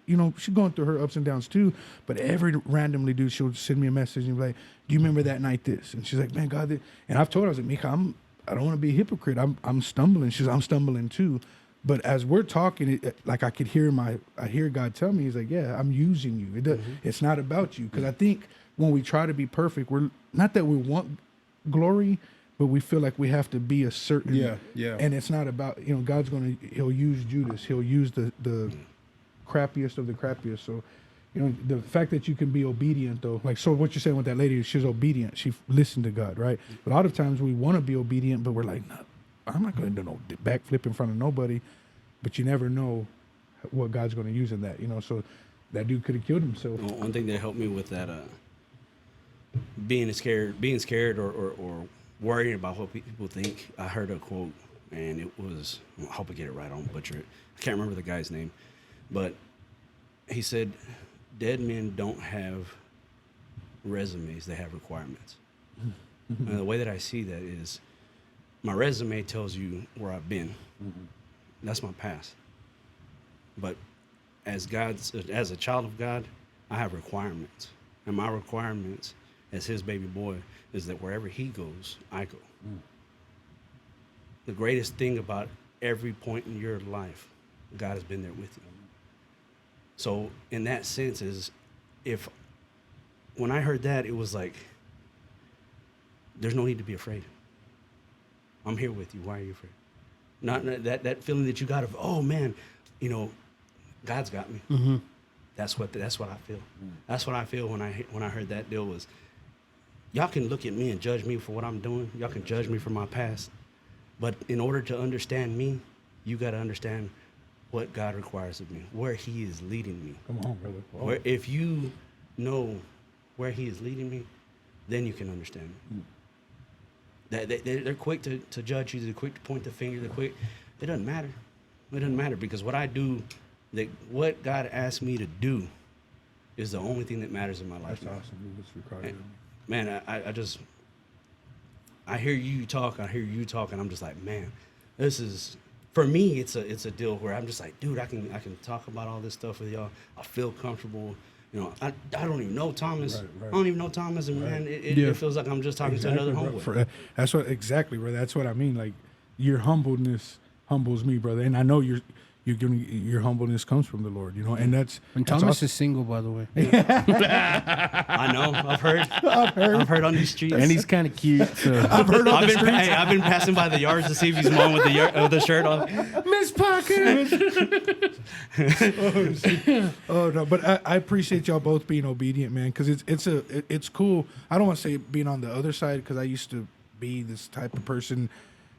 S2: going through her ups and downs too. But every randomly, dude, she'll send me a message and be like, do you remember that night this? And she's like, man, God. And I've told her, I was like, Mika, I don't want to be a hypocrite. I'm stumbling. She's like, I'm stumbling too. But as we're talking, like I could hear I hear God tell me, he's like, yeah, I'm using you. It's not about you. Because I think when we try to be perfect, we're not that we want glory, but we feel like we have to be a certain. Yeah. And it's not about, God's he'll use Judas. He'll use the crappiest of the crappiest. So, the fact that you can be obedient though, like, so what you're saying with that lady, she's obedient. She listened to God, right? A lot of times we want to be obedient, but we're like, no. I'm not going to do no backflip in front of nobody, but you never know what God's going to use in that, So that dude could have killed himself.
S1: Well, one thing that helped me with that, being scared or worrying about what people think. I heard a quote, and it was, I hope I get it right, I don't butcher it. I can't remember the guy's name, but he said, "Dead men don't have resumes; they have requirements." And the way that I see that is, my resume tells you where I've been. That's my past. But as a child of God, I have requirements. And my requirements as his baby boy is that wherever he goes, I go. The greatest thing about every point in your life, God has been there with you. So in that sense is, when I heard that, it was like, there's no need to be afraid. I'm here with you. Why are you afraid? Not that feeling that you got of, oh man, God's got me. Mm-hmm. That's what I feel. That's what I feel when I heard that deal was, y'all can look at me and judge me for what I'm doing. Y'all can judge me for my past, But in order to understand me, you got to understand what God requires of me, where He is leading me.
S2: Come on, brother. Oh,
S1: Where if you know where He is leading me, then you can understand me. They're quick to judge you. They're quick to point the finger. They're quick. It doesn't matter. It doesn't matter because what I do, what God asked me to do, is the only thing that matters in my life.
S2: that's awesome, dude. That's required. of me.
S1: Man, I hear you talk, and I'm just like, man, this is, for me, it's a deal where I'm just like, dude, I can talk about all this stuff with y'all. I feel comfortable. You know, I don't even know Thomas.
S2: Right.
S1: I don't even know Thomas, and man, it feels like I'm just talking to
S2: Exactly,
S1: another
S2: bro.
S1: homeboy.
S2: That's what exactly, bro. That's what I mean. Like your humbleness humbles me, brother, and I know your humbleness comes from the Lord, you know, and that's
S3: And
S2: that's
S3: Thomas
S2: awesome.
S3: is single, by the way.
S1: I know. I've heard on these streets.
S3: And he's kind of cute. So.
S2: I've heard of
S1: I've been passing by the yards to see if he's mowing with the shirt on.
S3: Miss Parker.
S2: Oh no, but I appreciate y'all both being obedient, man, because it's cool. I don't want to say being on the other side because I used to be this type of person,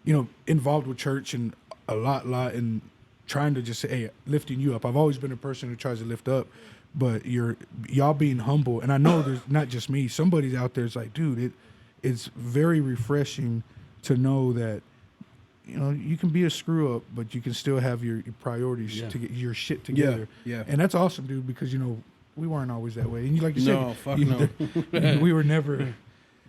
S2: you know, involved with church and a lot, and trying to just say, hey, lifting you up. I've always been a person who tries to lift up, but y'all being humble, and I know there's not just me. Somebody's out there is like, dude, it's very refreshing to know that, you know, you can be a screw up, but you can still have your priorities to get your shit together.
S3: Yeah.
S2: And that's awesome, dude, because, you know, we weren't always that way. And like you
S3: No,
S2: said,
S3: fuck no.
S2: we were never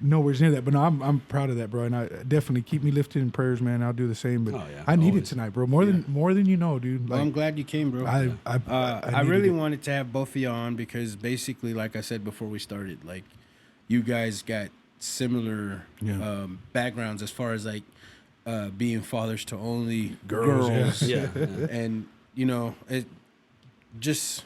S2: nowhere near that. But no, I'm proud of that, bro. And I definitely keep me lifted in prayers, man. I'll do the same. But
S1: Oh, yeah,
S2: I need it
S1: always.
S2: tonight, bro. More than you know, dude.
S3: Well, I'm glad you came, bro.
S2: I
S3: I
S2: needed
S3: really
S2: it.
S3: wanted to have both of y'all on because basically, like I said before we started, like you guys got similar
S2: Yeah.
S3: backgrounds as far as like being fathers to only
S2: Girls,
S1: Yeah.
S3: and you know it just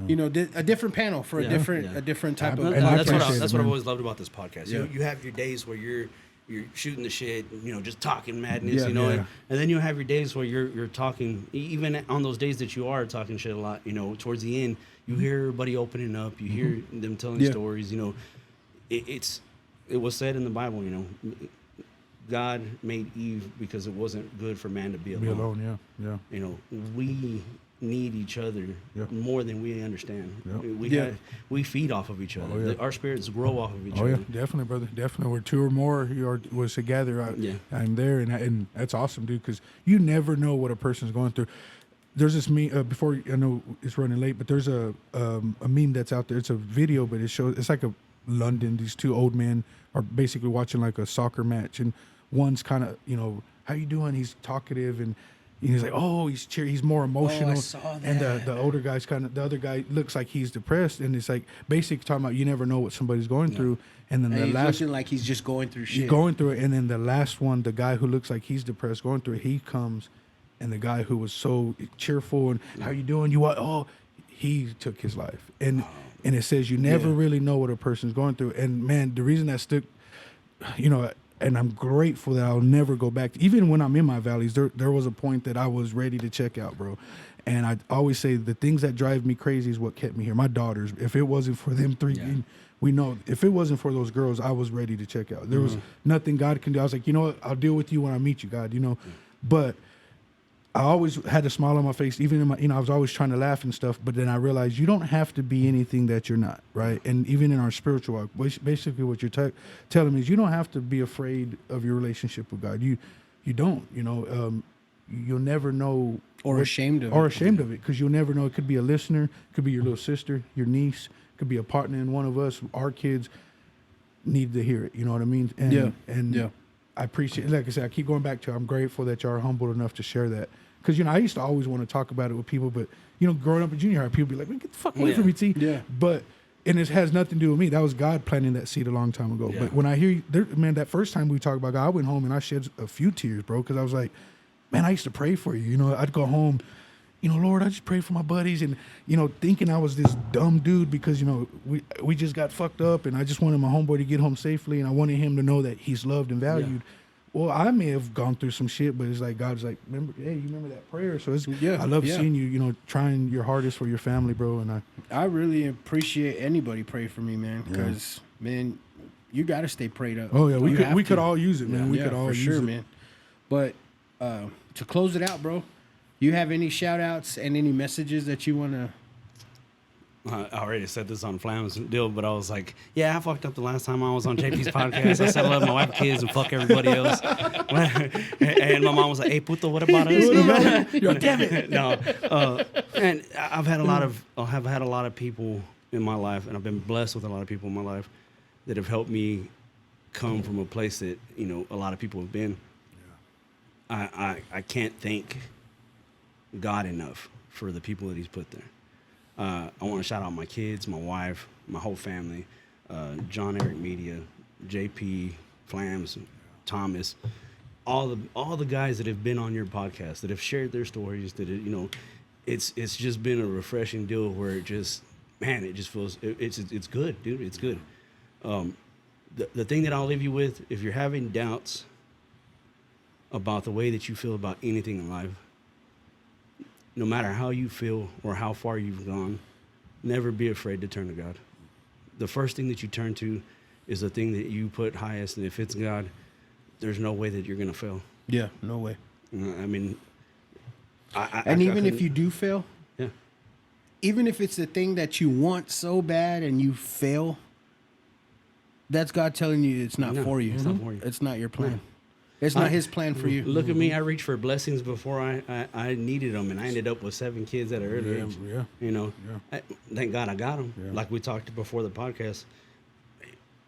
S3: you know a different panel for
S1: Yeah.
S3: a different type of.
S2: And I
S1: That's
S2: appreciate
S1: what
S2: it,
S1: I've
S2: man.
S1: always loved about this podcast.
S3: Yeah.
S1: You have your days where you're shooting the shit, you know, just talking madness,
S3: Yeah,
S1: you know,
S2: yeah.
S1: and then you have your days where you're talking. Even on those days that you are talking shit a lot, you know, towards the end, you hear everybody opening up, you hear them telling
S3: Yeah.
S1: stories. You know, it was said in the Bible, you know, God made Eve because it wasn't good for man to be alone.
S2: Be alone, yeah.
S1: You know, we need each other
S2: Yeah.
S1: more than we understand.
S2: Yeah.
S1: We feed off of each other.
S2: Oh, yeah.
S1: Our spirits grow off of each
S2: Oh
S1: other.
S2: yeah, definitely, brother. Definitely. Where two or more was together,
S1: Yeah.
S2: I'm there, and that's awesome, dude. Because you never know what a person's going through. There's this meme. Before I know it's running late, but there's a meme that's out there. It's a video, but it shows it's like a London. These two old men are basically watching like a soccer match, and one's kind of, you know, how you doing? He's talkative and. He's like, oh, he's he's more emotional,
S3: saw
S2: and the older guy's the other guy looks like he's depressed, and it's like basically talking about you never know what somebody's going through, and then
S3: And
S2: the
S3: he's
S2: last
S3: looking like he's just going through shit.
S2: going through it, and then the last one, the guy who looks like he's depressed going through it, he comes, and the guy who was so cheerful and how you doing, you what? Oh, he took his life, and it says you never really know what a person's going through, and man, the reason that stuck, you know. And I'm grateful that I'll never go back. Even when I'm in my valleys, there was a point that I was ready to check out, bro. And I always say the things that drive me crazy is what kept me here. My daughters, if it wasn't for them three, we know, if it wasn't for those girls, I was ready to check out. There was nothing God can do. I was like, you know what? I'll deal with you when I meet you, God, you know. But I always had a smile on my face, even in my, you know, I was always trying to laugh and stuff. But then I realized you don't have to be anything that you're not, right? And even in our spiritual walk, basically what you're telling me is you don't have to be afraid of your relationship with God. You don't, you know, you'll never know.
S3: Or ashamed of it.
S2: Or ashamed of it, because you'll never know. It could be a listener, could be your little sister, your niece, could be a partner in one of us. Our kids need to hear it, you know what I mean? And I appreciate, like I said, I keep going back to, I'm grateful that y'all are humble enough to share that. Because, you know, I used to always want to talk about it with people, but, you know, growing up in junior high, people be like, man, get the fuck away from me, T.
S3: Yeah.
S2: But, and it has nothing to do with me. That was God planting that seed a long time ago.
S1: Yeah.
S2: But when I hear you, man, that first time we talked about God, I went home and I shed a few tears, bro, because I was like, man, I used to pray for you. You know, I'd go home, you know, Lord, I just pray for my buddies, and, you know, thinking I was this dumb dude because, you know, we just got fucked up, and I just wanted my homeboy to get home safely, and I wanted him to know that he's loved and valued. Well, I may have gone through some shit, but it's like God's like, remember, hey, you remember that prayer? So it's, I love seeing you, you know, trying your hardest for your family, bro. And
S3: I really appreciate anybody pray for me, man, because man, you got to stay prayed up.
S2: oh yeah,
S3: You have
S2: we
S3: to.
S2: could all use it, man. We could all
S3: for
S2: use
S3: sure,
S2: it.
S3: man. But to close it out, bro, you have any shout outs and any messages that you want to?
S1: I already said this on Flam's deal, but I was like, yeah, I fucked up the last time I was on JP's podcast. I said I love my wife and kids and fuck everybody else. And my mom was like, hey, puto, what about us? Damn it. No. And I've had a lot of people in my life, and I've been blessed with a lot of people in my life that have helped me come from a place that, you know, a lot of people have been. Yeah. I can't thank God enough for the people that he's put there. I want to shout out my kids, my wife, my whole family, John Eric Media, JP, Flams, Thomas, all the guys that have been on your podcast, that have shared their stories, that you know, it's just been a refreshing deal where it just, man, it just feels it's good, dude. It's good. The thing that I'll leave you with, if you're having doubts about the way that you feel about anything in life, no matter how you feel or how far you've gone, never be afraid to turn to God. The first thing that you turn to is the thing that you put highest, and if it's God, there's no way that you're going to fail.
S3: Yeah, no way.
S1: I mean,
S3: even if you do fail,
S1: yeah,
S3: even if it's the thing that you want so bad and you fail, that's God telling you it's not for you.
S1: It's not for you.
S3: It's not your plan. It's not his plan for you.
S1: Look at me. I reached for blessings before I needed them, and I ended up with 7 kids at an early age.
S2: Yeah.
S1: You know, thank God I got them.
S2: Yeah.
S1: Like we talked before the podcast.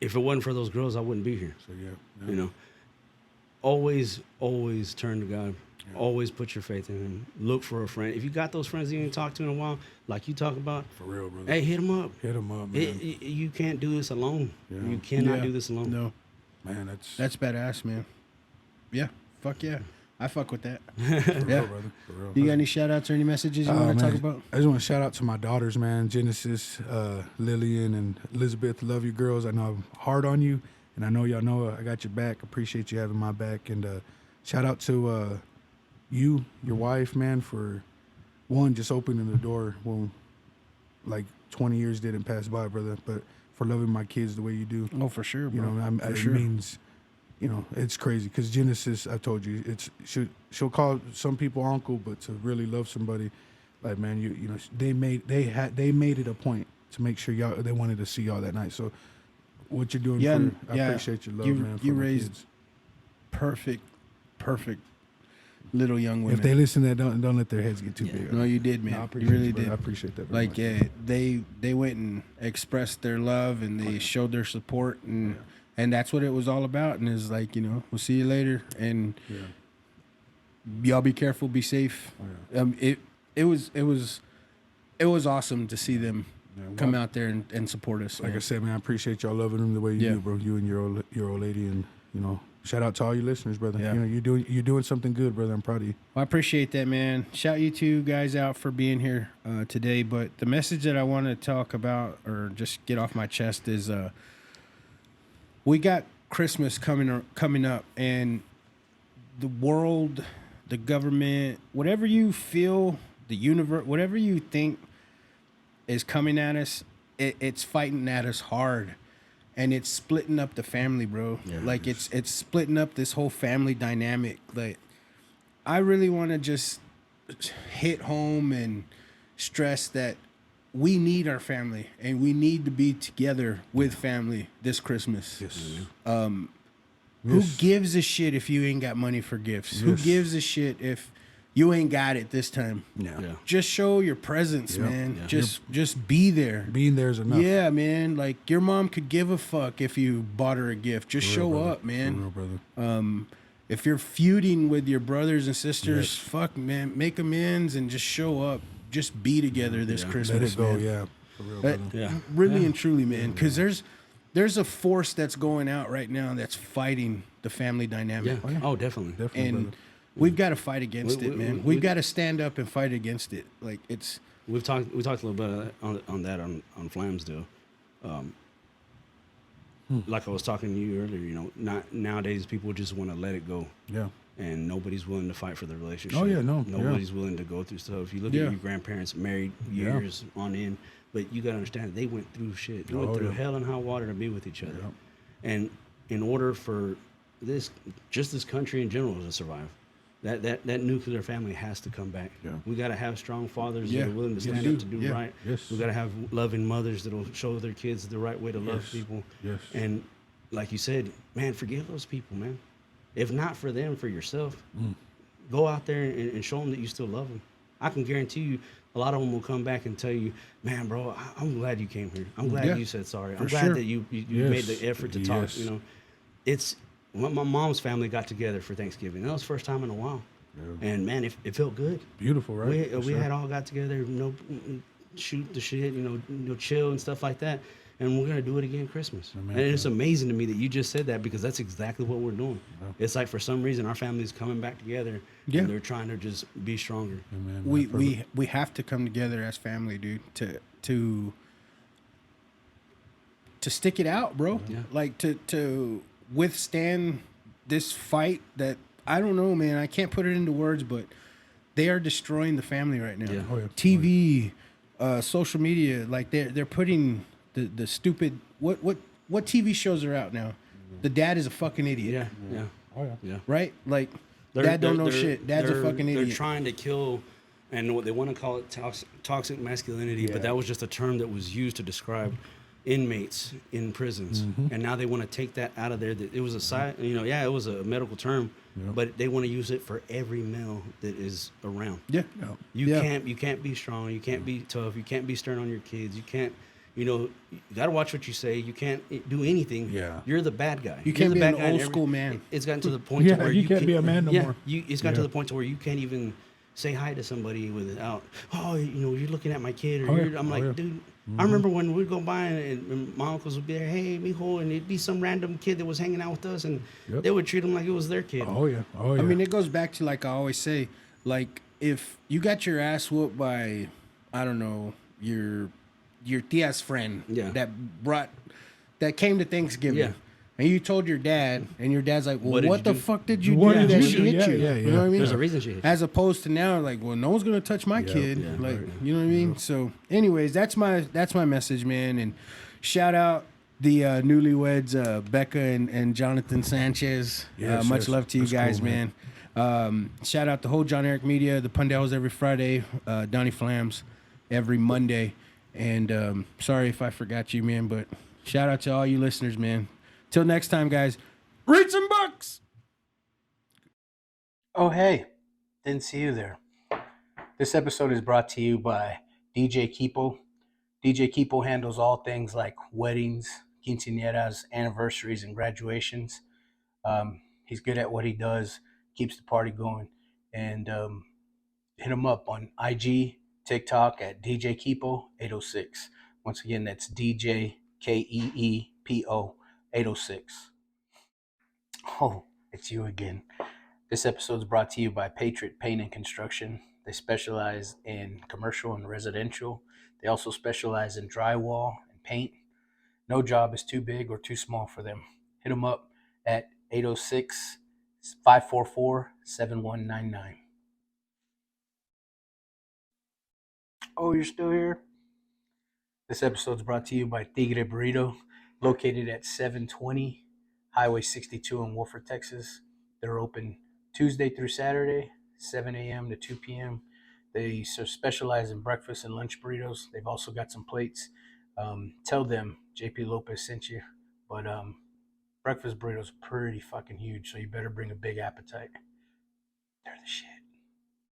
S1: If it wasn't for those girls, I wouldn't be here.
S2: So yeah.
S1: You know, always turn to God.
S2: Yeah.
S1: Always put your faith in him. Look for a friend. If you got those friends you didn't talk to in a while, like you talk about,
S2: For real, brother.
S1: hey, hit them up.
S2: Hit them up, man.
S1: You can't do this alone.
S2: Yeah.
S1: You cannot
S3: Yeah.
S1: do this alone.
S3: No,
S2: Man,
S3: that's badass, man. Yeah, fuck yeah. I fuck with that.
S2: for real,
S3: Yeah.
S2: brother. For real.
S3: You got any shout outs or any messages you
S2: Oh,
S3: want to talk
S2: man.
S3: about?
S2: I just want to shout out to my daughters, man. Genesis, Lillian, and Elizabeth. Love you, girls. I know I'm hard on you, and I know y'all know I got your back. Appreciate you having my back. And shout out to you, your wife, man, for one, just opening the door when like 20 years didn't pass by, brother. But for loving my kids the way you do.
S3: Oh, for sure, bro.
S2: You know,
S3: For
S2: it
S3: sure.
S2: means, you know, it's crazy because Genesis, I told you, she'll call some people uncle, but to really love somebody, like, man, you know, they made it a point to make sure they wanted to see y'all that night. So what you're doing,
S3: Yeah,
S2: I appreciate your love, man. For
S3: you
S2: my
S3: raised
S2: kids.
S3: perfect little young women.
S2: If they listen to that, don't let their heads get too big.
S3: No, you did, man.
S2: No, I
S3: You
S2: appreciate
S3: really
S2: brother.
S3: did.
S2: I appreciate that very
S3: Like
S2: much.
S3: they went and expressed their love and they showed their support and that's what it was all about. And it's like, you know, we'll see you later and
S2: Yeah.
S3: y'all be careful, be safe.
S2: Oh,
S3: It was awesome to see them
S2: Yeah,
S3: come
S2: well,
S3: out there and support us.
S2: Like
S3: man.
S2: I said, man, I appreciate y'all loving them the way you
S3: Yeah.
S2: do, bro. You and your old lady, and you know, shout out to all you listeners, brother.
S3: Yeah.
S2: You know, you're doing something good, brother. I'm proud of you.
S3: Well, I appreciate that, man. Shout you two guys out for being here today. But the message that I want to talk about or just get off my chest is we got Christmas coming up, and the world, the government, whatever you feel, the universe, whatever you think is coming at us, it's fighting at us hard. And it's splitting up the family, bro.
S1: Yeah,
S3: like it's splitting up this whole family dynamic. Like I really want to just hit home and stress that we need our family and we need to be together with family this Christmas.
S2: Yes.
S3: Who gives a shit if you ain't got money for gifts? Who
S2: Yes.
S3: gives a shit if you ain't got it this time?
S2: Yeah.
S1: Yeah.
S3: Just show your presence,
S2: Yep.
S3: man.
S1: Yeah.
S3: Just be there.
S2: Being there is enough.
S3: Yeah, man. Like your mom could give a fuck if you bought her a gift. Just
S2: For real,
S3: show
S2: brother.
S3: up, man.
S2: For real, brother.
S3: If you're feuding with your brothers and sisters,
S2: Yes.
S3: fuck, man, make amends and just show up. Just be together this
S1: Yeah.
S3: Christmas.
S2: Let it go.
S3: man.
S2: Yeah. For real,
S3: That-
S2: brother.
S1: Yeah.
S3: Really and truly, man. Because there's a force that's going out right now that's fighting the family dynamic.
S1: Yeah. Oh, definitely.
S2: Definitely,
S3: And
S2: brother.
S3: we've got to fight against
S1: We-
S3: it, man.
S1: we-
S3: We've
S1: we-
S3: got to stand up and fight against it. Like it's
S1: We talked a little bit on that on Flams deal. Like I was talking to you earlier, you know, not nowadays people just want to let it go,
S2: Yeah.
S1: and nobody's willing to fight for the relationship.
S2: Oh, yeah, no,
S1: nobody's willing to go through stuff. If you look
S3: Yeah.
S1: at your grandparents, married
S2: Yeah.
S1: years on end, but you gotta understand they went through shit. They went
S2: Oh,
S1: through
S2: yeah.
S1: hell and hot water to be with each other,
S2: Yeah.
S1: and in order for this country in general to survive. That nuclear family has to come back.
S2: Yeah.
S1: We got to have strong fathers
S3: Yeah.
S1: that are willing to
S3: Yes,
S1: stand
S3: we
S1: up to do
S3: do. Yeah.
S1: right.
S2: Yes.
S1: We got to have loving mothers that'll show their kids the right way to love
S2: Yes.
S1: people.
S2: Yes.
S1: And like you said, man, forgive those people, man. If not for them, for yourself. Go out there and show them that you still love them. I can guarantee you, a lot of them will come back and tell you, man, bro, I'm glad you came here. I'm glad
S3: Yeah,
S1: you said sorry.
S3: for
S1: I'm glad
S3: sure.
S1: that you
S2: Yes.
S1: made the effort to talk.
S2: Yes.
S1: You know, it's when my mom's family got together for Thanksgiving. That was the first time in a while. And man, it felt good.
S2: Beautiful, right?
S1: We,
S2: Yes,
S1: we
S2: sir.
S1: had all got together, shoot the shit, chill and stuff like that. And we're gonna do it again Christmas.
S2: Amen.
S1: And it's amazing to me that you just said that because that's exactly what we're doing. It's like for some reason our family's coming back together.
S3: Yeah.
S1: And they're trying to just be stronger.
S2: Amen,
S3: we
S2: man.
S3: we have to come together as family, dude, to stick it out, bro.
S1: Yeah.
S3: Like to withstand this fight that I don't know, man. I can't put it into words, but they are destroying the family right now.
S1: Yeah.
S2: Oh, yeah.
S3: TV, social media, like they're putting the stupid what TV shows are out now. The dad is a fucking idiot.
S1: Yeah.
S2: Oh yeah.
S1: Yeah.
S3: Right? Like dad don't know shit. Dad's a fucking idiot.
S1: They're trying to kill, and what they want to call it toxic masculinity, but that was just a term that was used to describe inmates in prisons, and now they want to take that out of there. It was a side, it was a medical term, but they want to use it for every male that is around.
S3: Yeah.
S1: You can't be strong. You can't be tough. You can't be stern on your kids. You can't. You got to watch what you say. You can't do anything.
S2: Yeah.
S1: You're the bad guy.
S3: You
S1: You're
S3: can't
S1: the
S3: be
S1: bad
S3: an
S1: guy in
S3: old
S1: every-
S3: school man.
S1: It's gotten to the point
S2: Yeah,
S1: to where
S2: you can't be a man no more.
S1: It's gotten to
S2: Yeah.
S1: the point to where you can't even say hi to somebody without, you're looking at my kid, or
S2: Oh, yeah.
S1: I'm like,
S2: Oh, yeah.
S1: dude. I remember when we'd go by and my uncles would be there, hey, mijo, and it'd be some random kid that was hanging out with us, and
S2: Yep.
S1: they would treat him like it was their kid.
S2: Oh yeah. Oh yeah.
S3: I mean, it goes back to like I always say, like if you got your ass whooped by, I don't know, your tia's friend
S1: Yeah.
S3: that came to Thanksgiving.
S1: Yeah.
S3: And you told your dad, and your dad's like, "Well,
S1: What did
S3: what
S1: you
S3: the
S1: do?
S3: fuck did you
S2: What
S3: do
S2: did
S3: that
S2: you
S3: she
S2: do?
S3: hit
S2: Yeah,
S3: you?"
S2: yeah,
S3: You know what I mean?
S1: There's a reason she hit you.
S3: As opposed to now, like, well, no one's gonna touch my kid.
S2: yeah,
S3: Like,
S2: right.
S3: you know what I mean? So, anyways, that's my message, man. And shout out the newlyweds, Becca and Jonathan Sanchez.
S2: Yes,
S3: Much
S2: yes.
S3: love to you
S2: That's
S3: guys,
S2: cool,
S3: man.
S2: man.
S3: Shout out the whole John Eric Media, the Pundells every Friday, Donnie Flams every Monday. And sorry if I forgot you, man, but shout out to all you listeners, man. Till next time, guys. Read some books.
S7: Oh, hey, didn't see you there. This episode is brought to you by DJ Keepo. DJ Keepo handles all things like weddings, quinceañeras, anniversaries, and graduations. He's good at what he does, keeps the party going. And hit him up on IG, TikTok at DJ Keepo 806. Once again, that's DJ Keepo 806. Oh, it's you again. This episode is brought to you by Patriot Paint and Construction. They specialize in commercial and residential. They also specialize in drywall and paint. No job is too big or too small for them. Hit them up at 806-544-7199. Oh, you're still here? This episode is brought to you by Tigre Burrito, located at 720 Highway 62 in Wolford, Texas. They're open Tuesday through Saturday, 7 a.m. to 2 p.m. They specialize in breakfast and lunch burritos. They've also got some plates. Tell them JP Lopez sent you. But breakfast burritos are pretty fucking huge, so you better bring a big appetite. They're the shit.